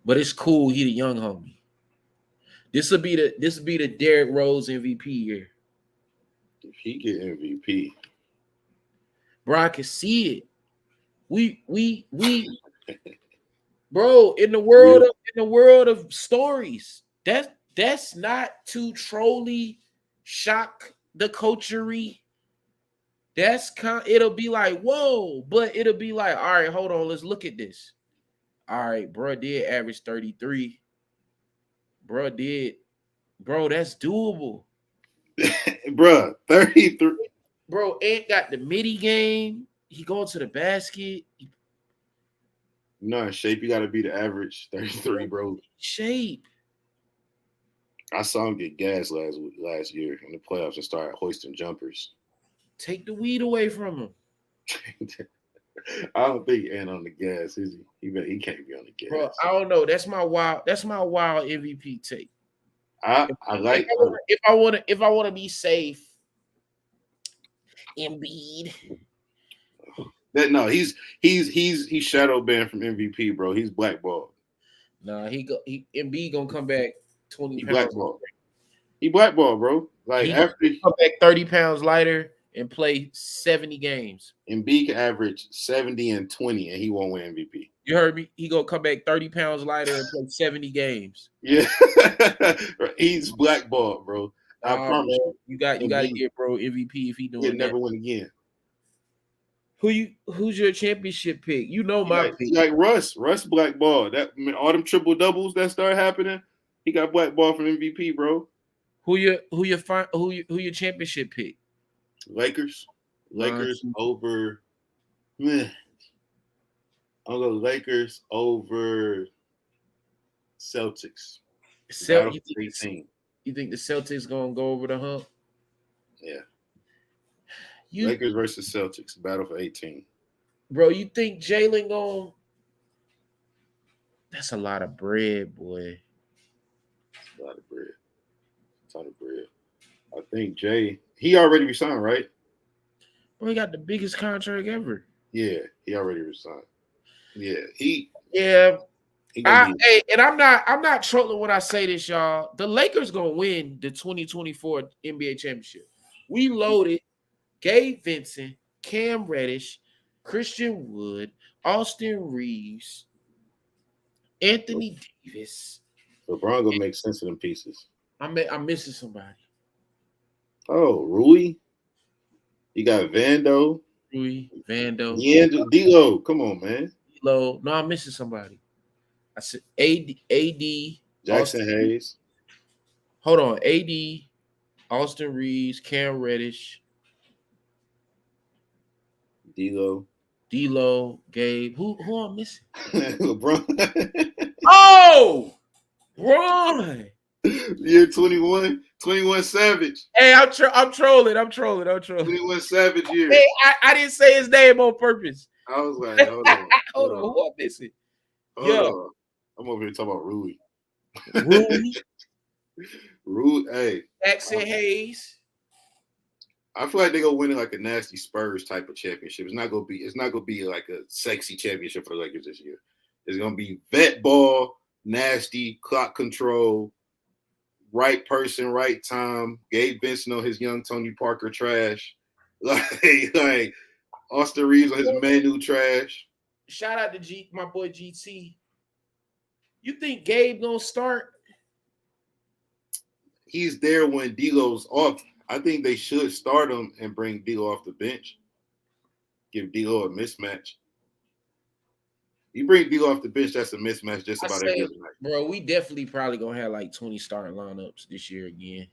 But it's cool. He the young homie. This will be the Derrick Rose MVP year. If he get MVP, Bro, I can see it. We bro, in the world of stories, that's not too trolly shock the coachery. It'll be like, whoa, but it'll be like, all right, hold on, let's look at this. All right, bro did average 33. Bro, that's doable. Bruh, 33. Bro, Ant got the midi game. He going to the basket. No, in shape, you got to be the average 33, bro. Shape. I saw him get gas last year in the playoffs and start hoisting jumpers. Take the weed away from him. I don't think Ant on the gas, is he? He can't be on the gas. Bro, I don't know. That's my wild MVP take. I like if I want to be safe, Embiid. He's shadow banned from MVP, bro. He's blackballed. Nah, Embiid gonna come back 20 he pounds. Blackballed. He blackballed, bro. Like after he come back 30 pounds lighter and play 70 games. Embiid can average 70 and 20, and he won't win MVP. You heard me? He gonna come back 30 pounds lighter and play 70 games. Yeah, he's blackballed, bro. I promise you. You got to get bro MVP if he doing he'll never win again. Who's your championship pick? You know my pick. Like Russ blackball. All them triple doubles that start happening, he got blackball from MVP, bro. Who your championship pick? Lakers over. Man, I'll go Lakers over Celtics. You think the Celtics gonna go over the hump? Yeah. Lakers versus Celtics, battle for 18. Bro, you think Jalen gonna? That's a lot of bread, boy. A lot of bread. A ton of bread. I think Jay, he already resigned, right? Bro, he got the biggest contract ever. Yeah, he already resigned. Yeah, and I'm not trolling when I say this, y'all. The Lakers gonna win the 2024 NBA championship. We loaded Gabe Vincent, Cam Reddish, Christian Wood, Austin Reeves, Anthony Davis. LeBron gonna make sense of them pieces. I'm missing somebody. Oh, Rui. You got Vando. D'Lo. Come on, man. D'Lo. No, I'm missing somebody. I said AD. Jackson Hayes. Hold on. AD, Austin Reeves, Cam Reddish. D'Lo. D'Lo, Gabe. Who I'm missing? LeBron. Oh, Ron. Year 21. 21 Savage. Hey, I'm trolling. I'm trolling. I'm trolling. 21 Savage year. Hey, I didn't say his name on purpose. I was like, hold on. Hold on. Who I'm missing? Hold Yeah. on. I'm over here talking about Rui. Rui, Rui, hey. Jackson Hayes. I feel like they're gonna win like a nasty Spurs type of championship. It's not gonna be like a sexy championship for the Lakers this year. It's gonna be vet ball, nasty, clock control, right person, right time. Gabe Vincent on his young Tony Parker trash. Like Austin Reeves on his Manu trash. Shout out to my boy GT. You think Gabe gonna start? He's there when D'Lo's off. I think they should start him and bring D'Lo off the bench. Give D'Lo a mismatch. You bring D'Lo off the bench, that's a mismatch just about every other night. Bro, we definitely probably gonna have like 20 starting lineups this year again.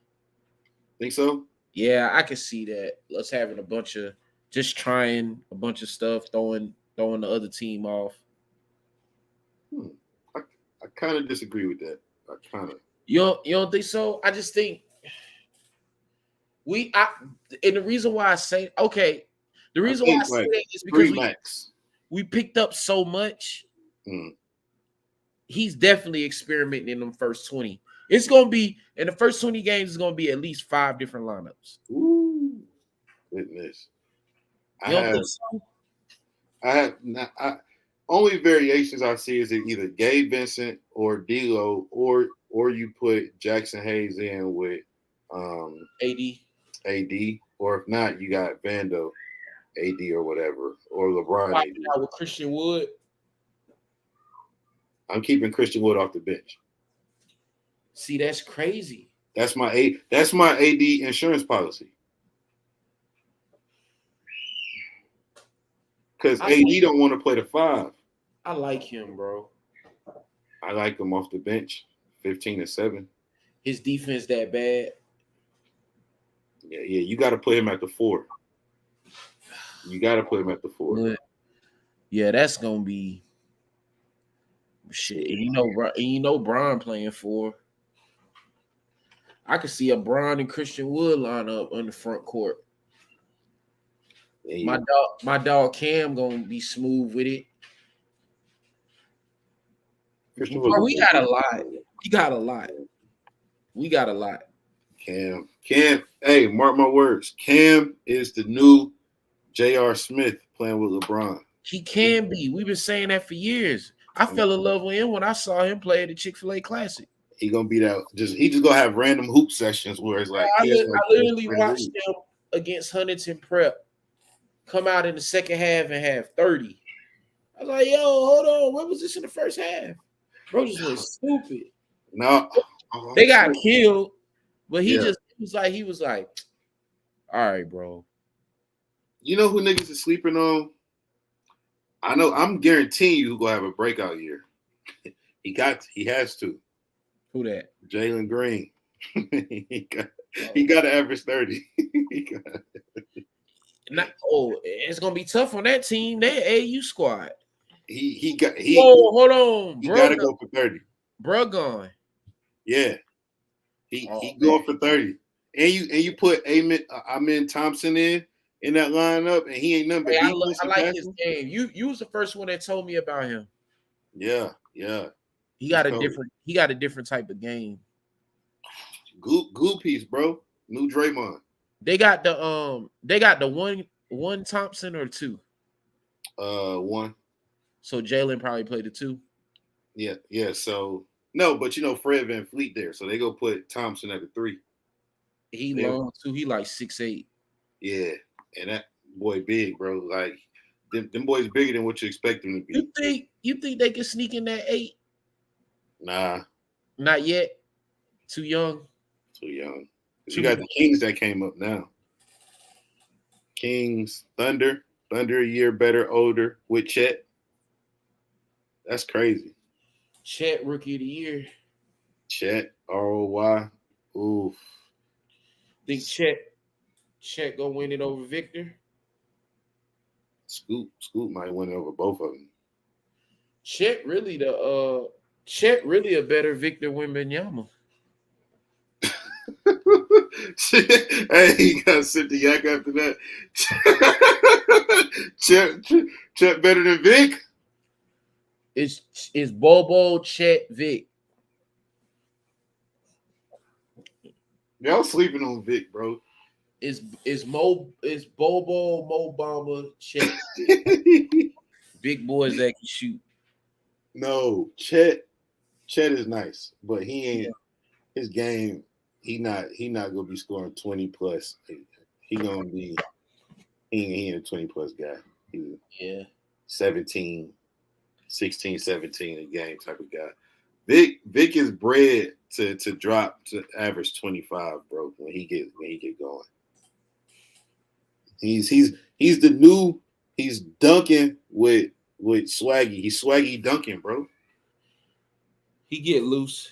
Think so? Yeah, I can see that. Let's having trying a bunch of stuff, throwing the other team off. I kind of disagree with that. I kind of. You don't think so? I just think and the reason why I say that is because we picked up so much. He's definitely experimenting in them first 20. It's gonna be in the first 20 games. It's gonna be at least 5 different lineups. Ooh, goodness! Only variations I see is either Gabe Vincent or D'Lo, or you put Jackson Hayes in with AD, or if not, you got Vando, AD or whatever, or LeBron AD. With Christian Wood. I'm keeping Christian Wood off the bench. See, that's crazy. That's my AD insurance policy. Because AD don't want to play the 5. I like him, bro. I like him off the bench, 15-7. His defense that bad. Yeah. You got to play him at the 4. But, yeah, that's gonna be shit. You know, Bron playing 4. I could see a Bron and Christian Wood line up on the front court. Yeah. My dog Cam gonna be smooth with it. Bro, we got a lot. We got a lot. Cam. Hey, mark my words. Cam is the new J.R. Smith playing with LeBron. He can be. We've been saying that for years. I fell in love with him when I saw him play at the Chick-fil-A Classic. He gonna be that. He just gonna have random hoop sessions where it's like. I literally watched him against Huntington Prep come out in the second half and have 30. I was like, yo, hold on. What was this in the first half? Bro just went stupid. No. They got killed, but he was like, all right, bro. You know who niggas is sleeping on? I know. I'm guaranteeing you who gonna have a breakout year. He has to. Who that? Jalen Green. he got to average 30. It's gonna be tough on that team. They AU squad. Hold on. He gotta go for 30. Bro gone. Yeah. He going for 30. And you put Amen Thompson in that lineup, and he ain't nothing but defense. I like his game. You was the first one that told me about him. Yeah. He got a different type of game. Glue piece, bro. New Draymond. They got the one Thompson or 2. 1. So Jalen probably played the 2. Yeah. So no, but Fred VanVleet there, so they go put Thompson at the 3. He long too. He like 6'8". Yeah, and that boy big, bro. Like them boys bigger than what you expect them to be. You think they can sneak in that 8? Nah, not yet. Too young. You got the Kings that came up now. Kings, Thunder a year better, older with Chet. That's crazy. Chet rookie of the year. Chet ROY. Oof. Think Chet gonna win it over Victor? Scoot might win over both of them. Chet really the Chet really a better Victor Wembanyama. Hey, you gotta sit the yak after that. Chet better than Vic. It's Bobo, Chet, Vic. Y'all sleeping on Vic, bro. It's Bobo, Mo Bamba, Chet. Big boys that can shoot. No, Chet is nice, but he Yeah, ain't his game. He not gonna be scoring 20 plus. He gonna be he ain't a 20 plus guy. He's yeah. 17, 16, 17 a game type of guy. Vic is bred to drop to average 25, bro. When he get going, he's the new he's dunking with Swaggy. He's Swaggy dunking, bro. He get loose.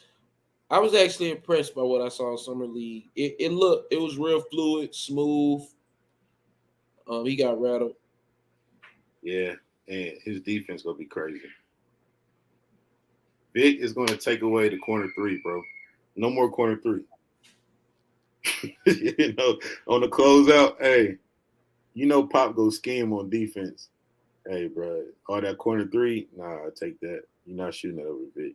I was actually impressed by what I saw in summer league. It was real fluid, smooth. He got rattled. Yeah, and his defense gonna be crazy. Vic is gonna take away the corner three, bro. No more corner three. On the closeout, hey, Pop go scheme on defense. Hey, bro, all that corner three, nah, I take that. You're not shooting that over Vic.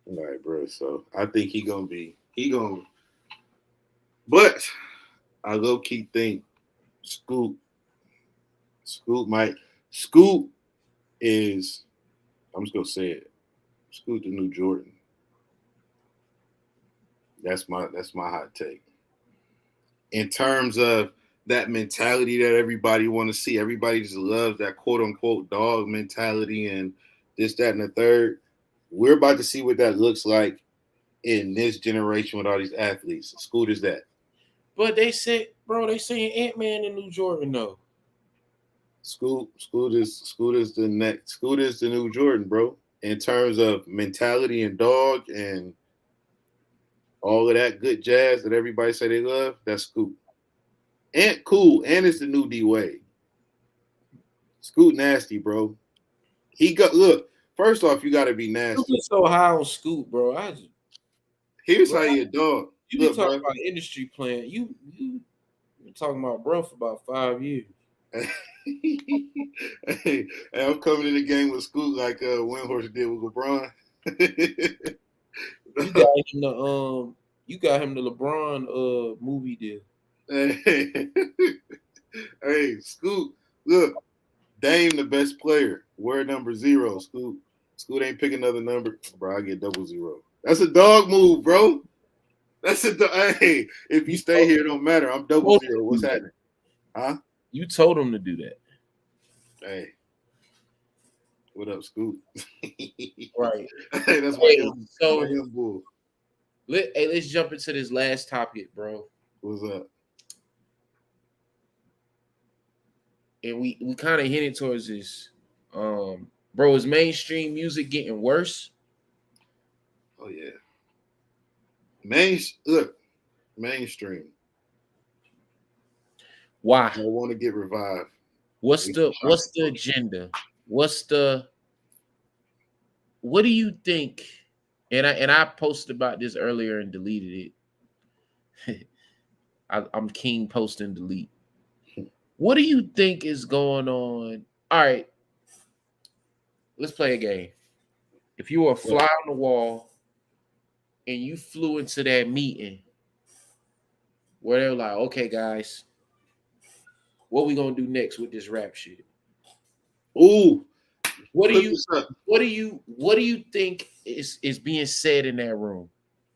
All right, bro. So I think he gonna, but I low key think Scoot, Scoot might, Scoot is. I'm just gonna say it. Scoot the new Jordan. That's my hot take. In terms of that mentality that everybody want to see, everybody just loves that quote unquote dog mentality and this, that, and the third. We're about to see what that looks like in this generation with all these athletes. Scoot is that. But they saying Ant Man and New Jordan though. Scoot is the next. Scoot is the new Jordan, bro. In terms of mentality and dog and all of that good jazz that everybody say they love, that's Scoot. And cool, and it's the new D Wade. Scoot nasty, bro. He got look. First off, you got to be You nasty. get so high on Scoot, bro. Here's Bro, how you a dog. you be Look, talking bro. about industry plan. You been talking about bro for about 5 years. Hey, I'm coming in the game with Scoot like Windhorse did with LeBron. You got him the you got him the LeBron movie deal. hey, hey, Scoot. Look, Dame the best player. Word number 0. Scoot. Scoot ain't pick another number, bro. I get 00. That's a dog move, bro. That's a hey. If you You stay told, here, it don't matter. I'm told him 00. to What's do that. happening? Huh? You told him to do that. Hey, what up, Scoot? Right. Hey, that's Hey, my so young bull. let's jump into this last topic, bro. What's up? And we kind of hinted towards this. Bro, is mainstream music getting worse? Oh yeah, look, mainstream. Why? I want to get revived. What's the agenda? What's the what do you think? And I posted about this earlier and deleted it. I'm king post and delete. What do you think is going on? All right, let's play a game. If you were a fly on the wall and you flew into that meeting where they're like, okay, guys, what we gonna do next with this rap shit? Ooh, What do cook you this up. what do you think is being said in that room?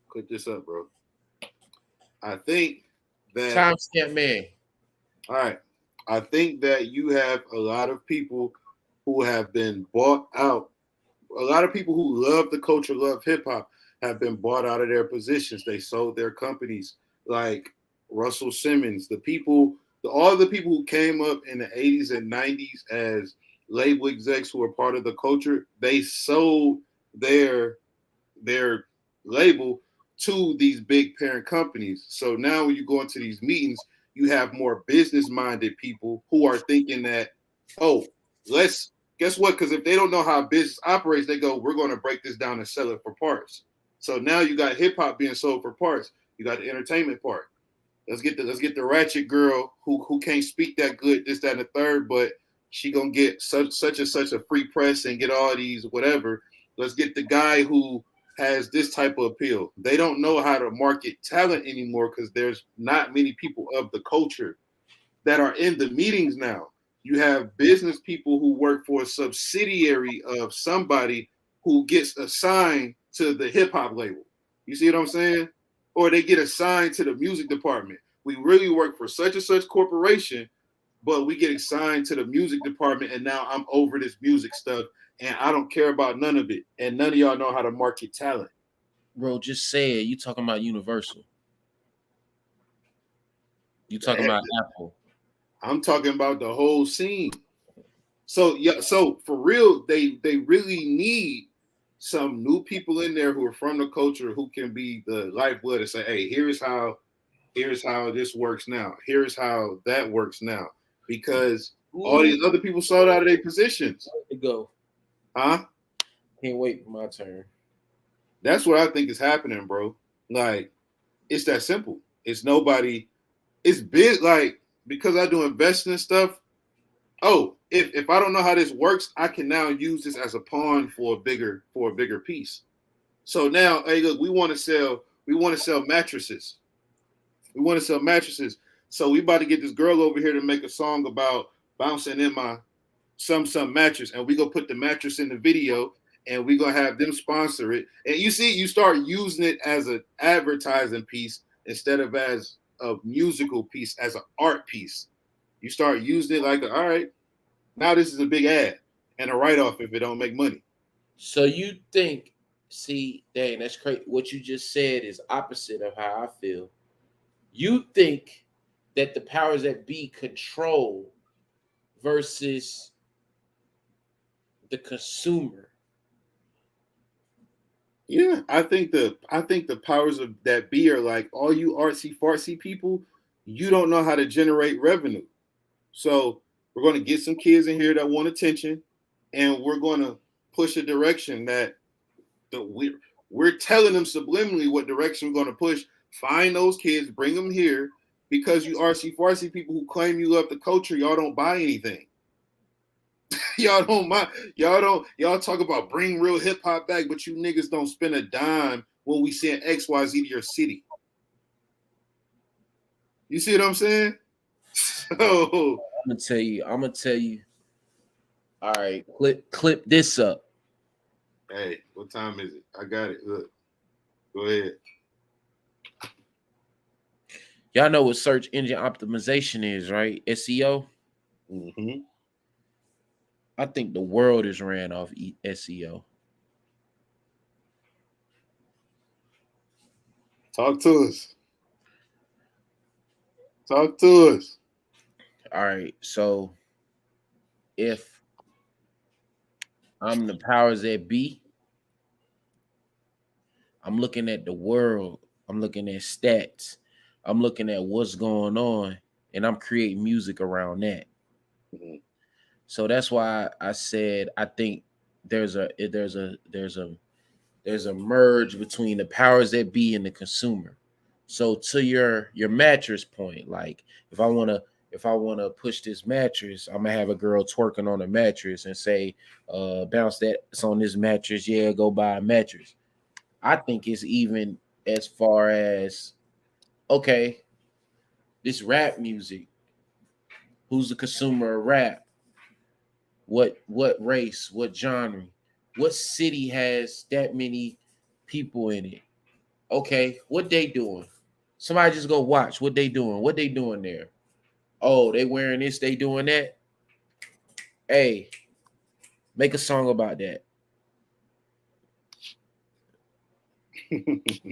Cook this up, bro. I think that Timestamp man. all right. I think that you have a lot of people who have been bought out. A lot of people who love the culture, love hip hop, have been bought out of their positions. They sold their companies, like Russell Simmons. All the people who came up in the 80s and 90s as label execs who were part of the culture, they sold their their label to these big parent companies. So now when you go into these meetings, you have more business-minded people who are thinking that, oh, let's guess what? Because if they don't know how business operates, they go, we're going to break this down and sell it for parts. So now you got hip hop being sold for parts. You got the entertainment part. Let's get the ratchet girl who can't speak that good, this, that, and the third, but she gonna get such and such a free press and get all these whatever. Let's get the guy who has this type of appeal. They don't know how to market talent anymore because there's not many people of the culture that are in the meetings now. You have business people who work for a subsidiary of somebody who gets assigned to the hip hop label. You see what I'm saying? Or they get assigned to the music department. We really work for such and such corporation, but we get assigned to the music department, and now I'm over this music stuff, and I don't care about none of it. And none of y'all know how to market talent. Bro, just say it. You talking about Universal. You talking about Apple. I'm talking about the whole scene. So yeah, so for real, they really need some new people in there who are from the culture who can be the lifeblood and say, hey, here's how this works now. Here's how that works now. Because all these other people sold out of their positions. To go. Huh? Can't wait for my turn. That's what I think is happening, bro. Like, it's that simple. It's nobody, it's big, like, because I do investing and stuff. Oh, if I don't know how this works, I can now use this as a pawn for a bigger piece. So now, hey, look, we want to sell mattresses. We want to sell mattresses. So we about to get this girl over here to make a song about bouncing in my some mattress, and we gonna put the mattress in the video, and we gonna have them sponsor it. And you see, you start using it as an advertising piece instead of as a musical piece, as an art piece. You start using it like, all right, now this is a big ad and a write off if it don't make money. So you think, see, dang, that's crazy. What you just said is opposite of how I feel. You think that the powers that be control versus the consumer. Yeah, I think the powers of that be are like all you artsy fartsy people. You don't know how to generate revenue, so we're going to get some kids in here that want attention, and we're going to push a direction that the we're telling them subliminally what direction we're going to push. Find those kids, bring them here, because you artsy fartsy people who claim you love the culture, y'all don't buy anything. Y'all don't mind. Y'all talk about bring real hip hop back, but you niggas don't spend a dime when we send XYZ to your city. You see what I'm saying? So I'm gonna tell you. All right, clip this up. hey, what time is it? I got it. Look, go ahead. Y'all know what search engine optimization is, right? SEO. Mm-hmm. I think the world is ran off SEO. Talk to us. Talk to us. All right, so if I'm the powers that be, I'm looking at the world. I'm looking at stats. I'm looking at what's going on, and I'm creating music around that. Mm-hmm. So that's why I said I think there's a merge between the powers that be and the consumer. So to your mattress point, like if I wanna push this mattress, I'm gonna have a girl twerking on a mattress and say, bounce that's on this mattress, yeah, go buy a mattress. I think it's even as far as okay, this rap music, who's the consumer of rap? What race, what genre, what city has that many people in it? Okay, what they doing? Somebody just go watch what they doing. What they doing there? Oh, they wearing this, they doing that. Hey, make a song about that. Make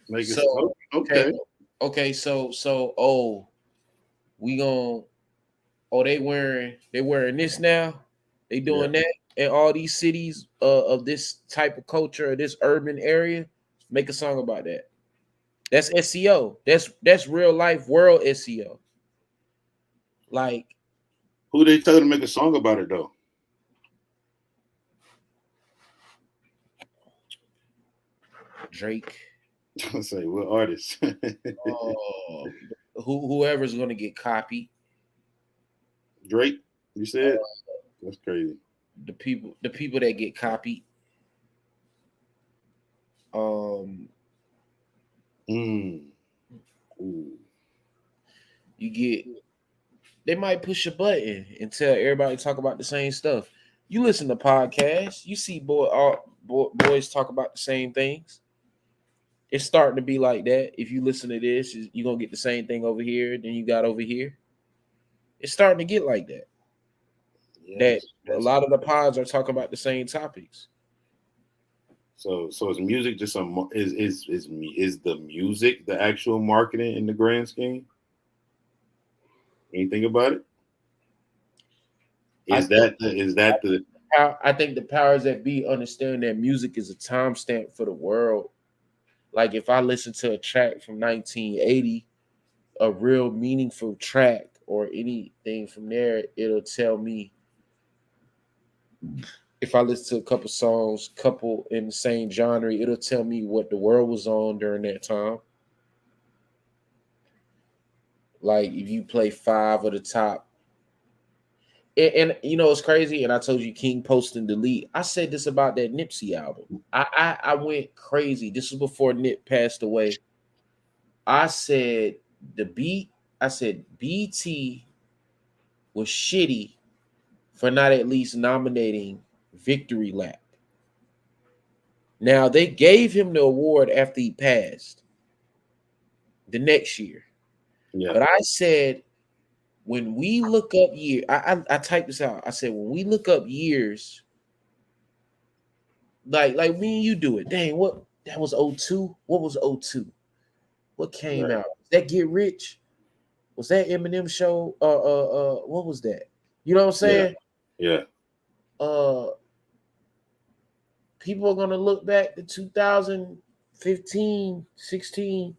it So okay, okay. okay, so oh, we gonna oh they wearing this now. They Yeah. doing that in all these cities of this type of culture or this urban area. Make a song about that. That's SEO. That's real life world SEO. Like Who they tell to make a song about it though? Drake, I say what artist? uh, whoever's gonna get copied. Drake. You said that's crazy. The people that get copied. Um, Mm. Ooh. you get they might push a button and tell everybody to talk about the same stuff. You listen to podcasts, you see boys talk about the same things. It's starting to be like that. If you listen to this, you're gonna get the same thing over here, then you got over here. It's starting to get like that. Yeah, That a lot of the pods are talking about the same topics. so is music just some is the music the actual marketing in the grand scheme? Anything about it? I Is think that the I think the powers that be understand that music is a timestamp for the world. Like if I listen to a track from 1980, a real meaningful track or anything from there, it'll tell me. If I listen to a couple songs, couple in the same genre, it'll tell me what the world was on during that time. Like if you play five of the top, and you know it's crazy. And I told you King Post and Delete. I said this about that Nipsey album. I went crazy. This was before Nip passed away. I said the beat. I said BT was shitty for not at least nominating Victory Lap. Now they gave him the award after he passed the next year. yeah But I said when we look up year, I typed this out. I said when we look up years, like me and you do it. Dang, what that was 02? What was 02? What came right out? Was that Get Rich? Was that Eminem show? What was that? You know what I'm yeah saying? yeah Uh People are gonna look back to 2015, 16,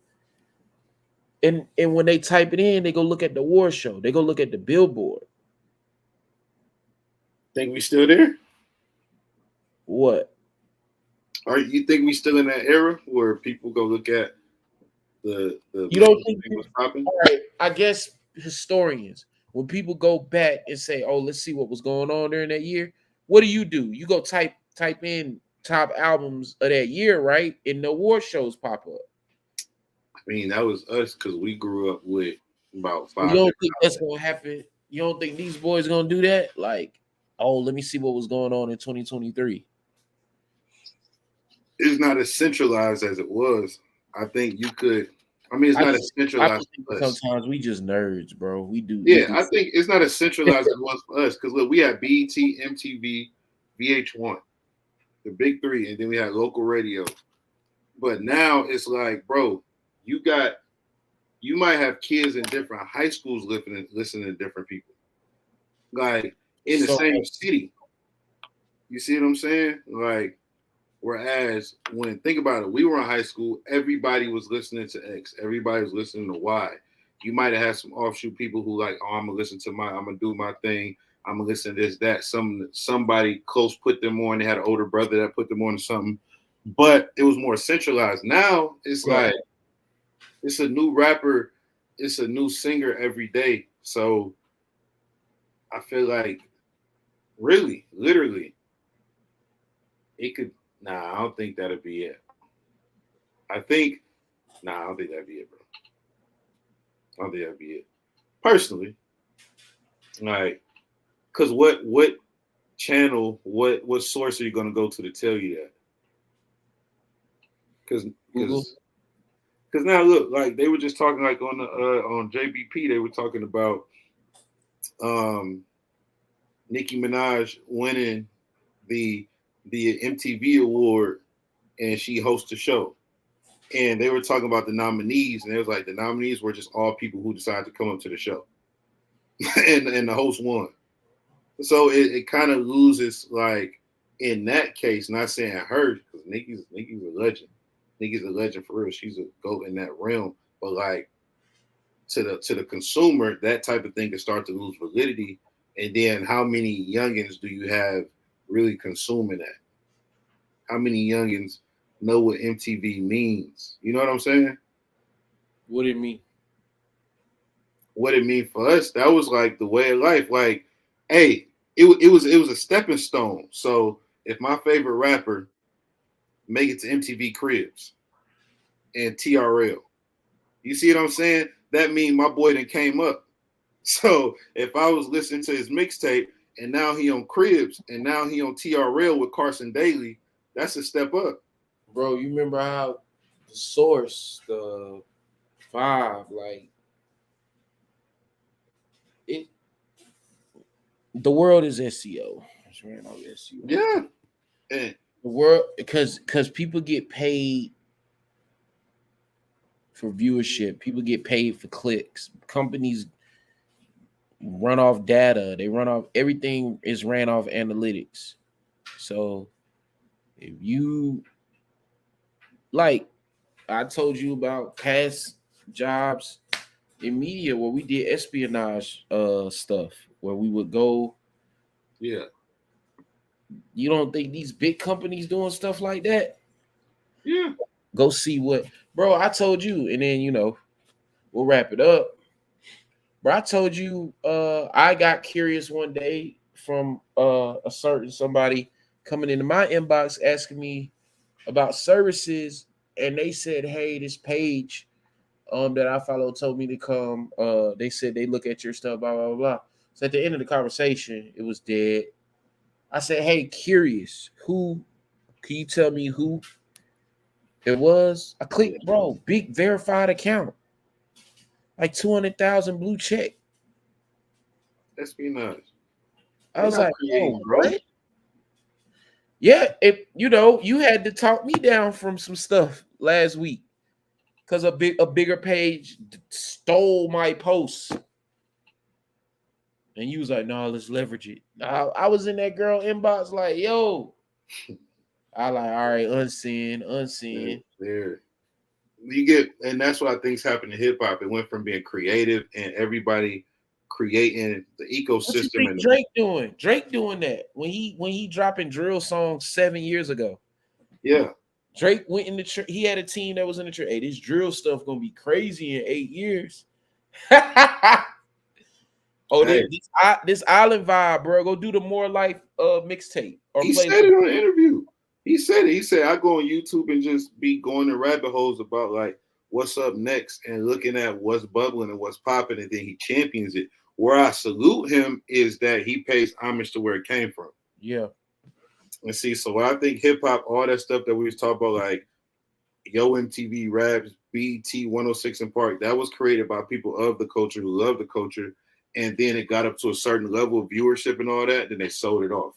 and when they type it in, they go look at the award show. They go look at the billboard. think we still there? What? Or you think we still in that era where people go look at the You don't music think thing was popping? all right, I guess historians, when people go back and say, "Oh, let's see what was going on during that year," what do? You go type in top albums of that year, right? And the award shows pop up. I mean, that was us because we grew up with about You five don't different think that's outlets. gonna happen? You don't think these boys gonna do that? Like, oh, let me see what was going on in 2023. It's not as centralized as it was. I think you could. I mean, it's I not just as I centralized just think for that us. sometimes we just nerds, bro. We Yeah, do. I think it's not as centralized as it was for us because look, we had BET, MTV, VH1, the big three, and then we had local radio. But now it's like, bro, you got you might have kids in different high schools listening to different people, like in the So same city. You see what I'm saying? Like, whereas when think about it, we were in high school, everybody was listening to X, everybody was listening to Y. You might have had some offshoot people who like, oh, I'm gonna do my thing, I'm gonna listen to this, that. Somebody close put them on. They had an older brother that put them on to something, but it was more centralized. Now it's right. like it's a new rapper, it's a new singer every day. So I feel like really, literally, it could. Nah, I don't think that'd be it. I think Nah, I don't think that'd be it, bro. I don't think that'd be it. Personally, like, cause what channel, what source are you gonna go to tell you that? Cause Google. cause now look, like they were just talking like on JBP, they were talking about um Nicki Minaj winning the MTV award and she hosts a show. And they were talking about the nominees, and it was like the nominees were just all people who decided to come up to the show. and the host won. So it kind of loses like in that case, not saying her, because Nikki's a legend. Nigga's a legend for real. She's a goat in that realm. But like to the consumer, that type of thing can start to lose validity. And then how many youngins do you have really consuming that? How many youngins know what MTV means? You know what I'm saying? What do you mean? What it mean for us? That was like the way of life. Like, hey, it was a stepping stone. So if my favorite rapper make it to MTV Cribs and TRL, you see what I'm saying? That mean my boy then came up. So if I was listening to his mixtape and now he on Cribs and now he on TRL with Carson Daly, that's a step up. Bro, you remember how the source, the five, like it the world is SEO. It's ran off SEO. Yeah. And The world because people get paid for viewership, people get paid for clicks. Companies run off data, they run off everything is ran off analytics. So if you like I told you about past jobs in media where we did espionage stuff where we would go. yeah. You don't think these big companies doing stuff like that? Yeah. Go see what, bro. I told you, and then we'll wrap it up. Bro, I told you, I got curious one day from a certain somebody coming into my inbox asking me about services, and they said, "Hey, this page that I follow told me to come. They said they look at your stuff, blah blah blah." So at the end of the conversation, it was dead. I said, "Hey, curious, who? Can you tell me who it was?" I Yeah. clicked, bro, big verified account, like 200,000 blue check. Espionage. I They're was not like, creating "Oh, growth. what?" Yeah, you had to talk me down from some stuff last week because a bigger page stole my posts. And you was like, "No, let's leverage it." I was in that girl inbox like, "Yo," I like, "All right, unseen, unseen." There. You get, and that's why things happen in hip hop. It went from being creative and everybody creating the What you ecosystem think and the, Drake doing? Drake doing that when he dropping drill songs 7 years ago. yeah. Drake went in the he had a team that was in the hey, this drill stuff gonna be crazy in 8 years. Oh, Hey, this island vibe, bro. Go do the more life mixtape or he play. said it on an interview. He said it. He said I go on YouTube and just be going to rabbit holes about like what's up next and looking at what's bubbling and what's popping, and then he champions it. Where I salute him is that he pays homage to where it came from. Yeah, And see, so I think hip hop, all that stuff that we was talking about, like Yo MTV Raps, BT 106 and Park, that was created by people of the culture who love the culture. And then it got up to a certain level of viewership and all that, then they sold it off.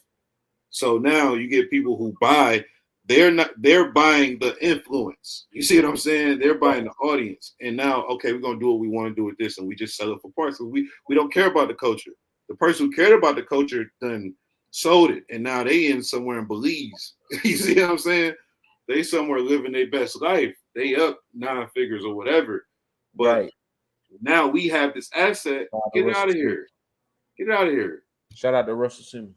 So now you get people who buy, they're buying the influence. You see what I'm saying? They're buying the audience. And now, okay, we're gonna do what we want to do with this, and we just sell it for parts. So we don't care about the culture. The person who cared about the culture then sold it, and now they in somewhere in Belize. You see what I'm saying? They somewhere living their best life. They up 9 figures or whatever. But right. now we have this asset. Shout out to Get it out Russell of Simmons. here. Get it out of here. Shout out to Russell Simmons.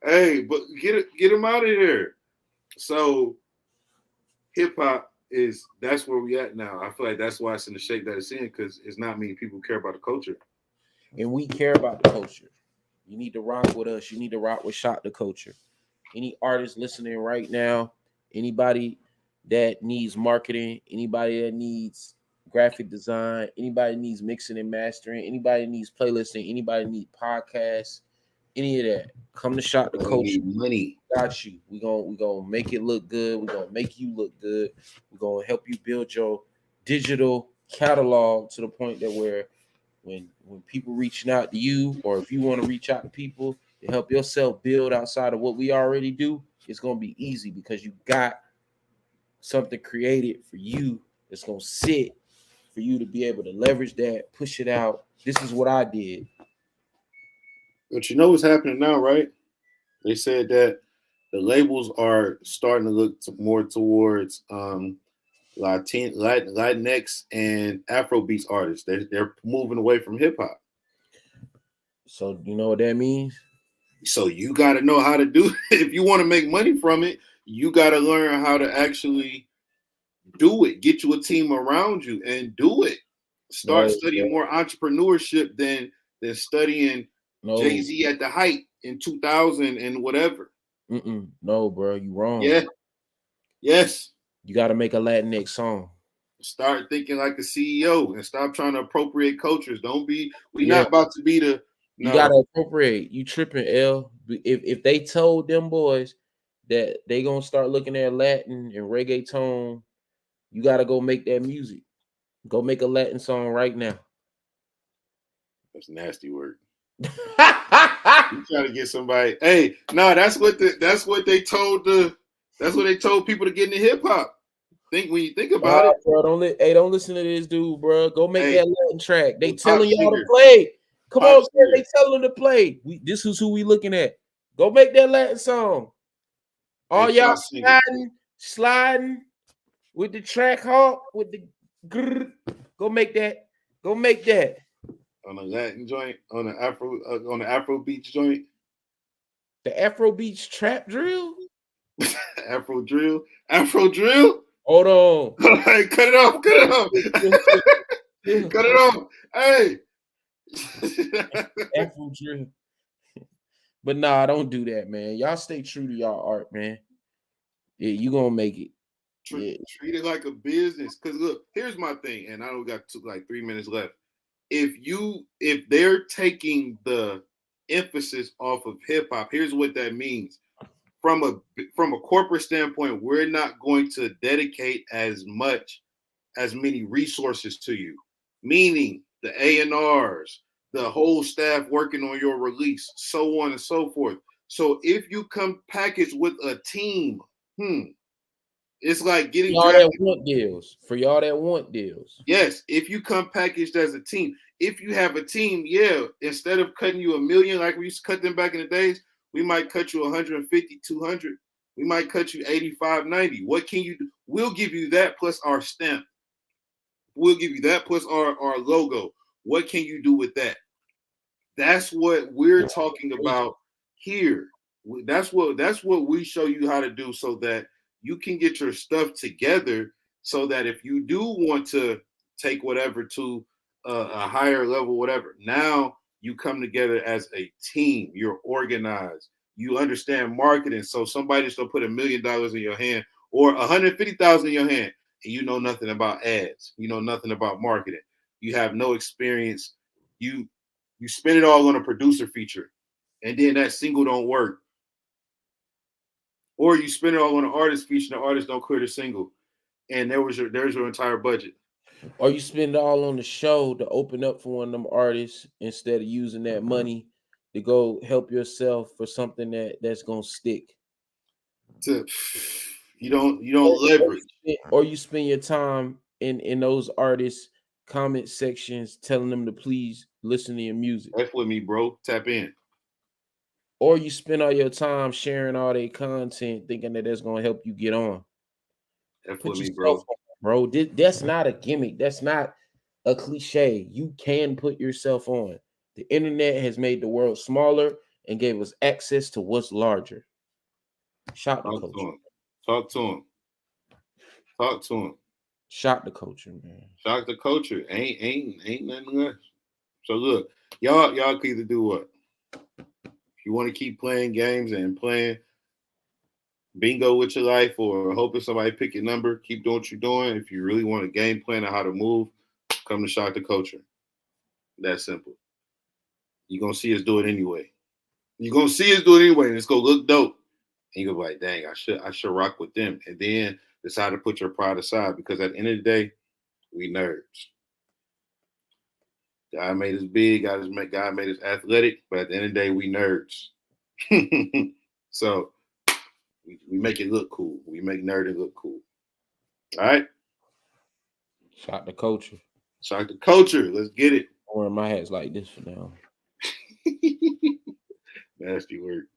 Hey, but get him out of here. So hip hop that's where we at now. I feel like that's why it's in the shape that it's in because it's not many people care about the culture. And we care about the culture. You need to rock with us. You need to rock with Shot the Culture. Any artist listening right now, anybody that needs marketing, anybody that needs graphic design, anybody that needs mixing and mastering, anybody that needs playlisting, anybody that needs podcasts, any of that, come to Shot the We Culture. need money. Got you. We gonna make it look good. We're gonna make you look good. We're gonna help you build your digital catalog to the point that where when people reaching out to you, or if you want to reach out to people to help yourself build outside of what we already do, it's gonna be easy because you got something created for you that's gonna sit for you to be able to leverage that, push it out. This is what I did. But you know what's happening now, right? They said that The labels are starting to look more towards Latinx and Afrobeats artists. They're moving away from hip hop. So you know what that means? So you got to know how to do it. If you want to make money from it, you got to learn how to actually do it. Get you a team around you and do it. Start No, studying bro. more entrepreneurship than studying No, Jay-Z at the height in 2000 and whatever. no, bro. You wrong. Yeah. Yes. You got to make a Latinx song. Start thinking like a CEO and stop trying to appropriate cultures. Don't be. We Yeah, not about to be the you got no. to appropriate. You tripping, L. If they told them boys that they gonna start looking at Latin and reggaeton, you got to go make that music. Go make a Latin song right now. That's nasty work. You trying to get somebody? Hey, no, that's what they told people to get into hip hop. Think when you think Nah, about it. bro, don't listen to this dude, bro. Go make Hey, that Latin track. They hey, pop telling y'all to singer, play. Come pop on, Kirk, singer. they telling them to play. This is who we looking at. Go make that Latin song. Hey, All y'all pop singer. sliding with the track hawk with the grrr. Go make that. Go make that. On a Latin joint, on the Afro beach joint, The Afro Beach trap drill. Afro drill, Afro drill. Hold on. Hey, cut it off, cut it off, Chill, chill, chill. cut it off. Hey, Afro drill. But nah, don't do that, man. Y'all stay true to y'all art, man. Yeah, you gonna make it. Yeah. treat it like a business. Cause look, here's my thing, and I only got like 3 minutes left. If they're taking the emphasis off of hip hop, here's what that means. From a corporate standpoint, we're not going to dedicate as many resources to you, meaning the A&Rs, the whole staff working on your release, so on and so forth. So if you come packaged with a team, it's like getting Y'all that drafted. want deals. For y'all that want deals. Yes, if you come packaged as a team, if you have a team, yeah, instead of cutting you 1 million like we used to cut them back in the days, we might cut you 150, 200. We might cut you 85, 90. What can you do? We'll give you that plus our stamp. We'll give you that plus our logo. What can you do with that? That's what we're talking about here. That's what we show you how to do so that you can get your stuff together so that if you do want to take whatever to a higher level, whatever, now you come together as a team. You're organized. You understand marketing. So somebody just don't put $1 million in your hand or 150,000 in your hand, and you know nothing about ads. You know nothing about marketing. You have no experience. You spend it all on a producer feature, and then that single don't work. Or you spend it all on an artist feature, and the artist don't clear the single, and there's your entire budget. Or you spend it all on the show to open up for one of them artists instead of using that money to go help yourself for something that's gonna stick. To you don't leverage. Or you spend your time in those artists' comment sections telling them to please listen to your music. F with me, bro. Tap in. Or you spend all your time sharing all their content thinking that that's gonna help you get on. F Put with me, yourself bro. on, bro. That's not a gimmick. That's not a cliche. You can put yourself on. The internet has made the world smaller and gave us access to what's larger. Shout the Talk to culture. him. Talk to him. Talk to him. Shout the culture, man. Shock the culture. Ain't nothing less. So look, y'all can either do what? If you want to keep playing games and playing bingo with your life or hoping somebody pick your number, keep doing what you're doing. If you really want a game plan on how to move, come to Shock the Culture. That simple. You're gonna see us do it anyway. You're gonna see us do it anyway, and it's gonna look dope. And you're gonna be like, dang, I should rock with them. And then decide to put your pride aside because at the end of the day, we nerds. God made us big, God made us athletic, but at the end of the day, we nerds. So we make it look cool. We make nerding look cool. All right? Shout the culture. Shock the culture. Let's get it. I'm wearing my hats like this for now. Nasty word.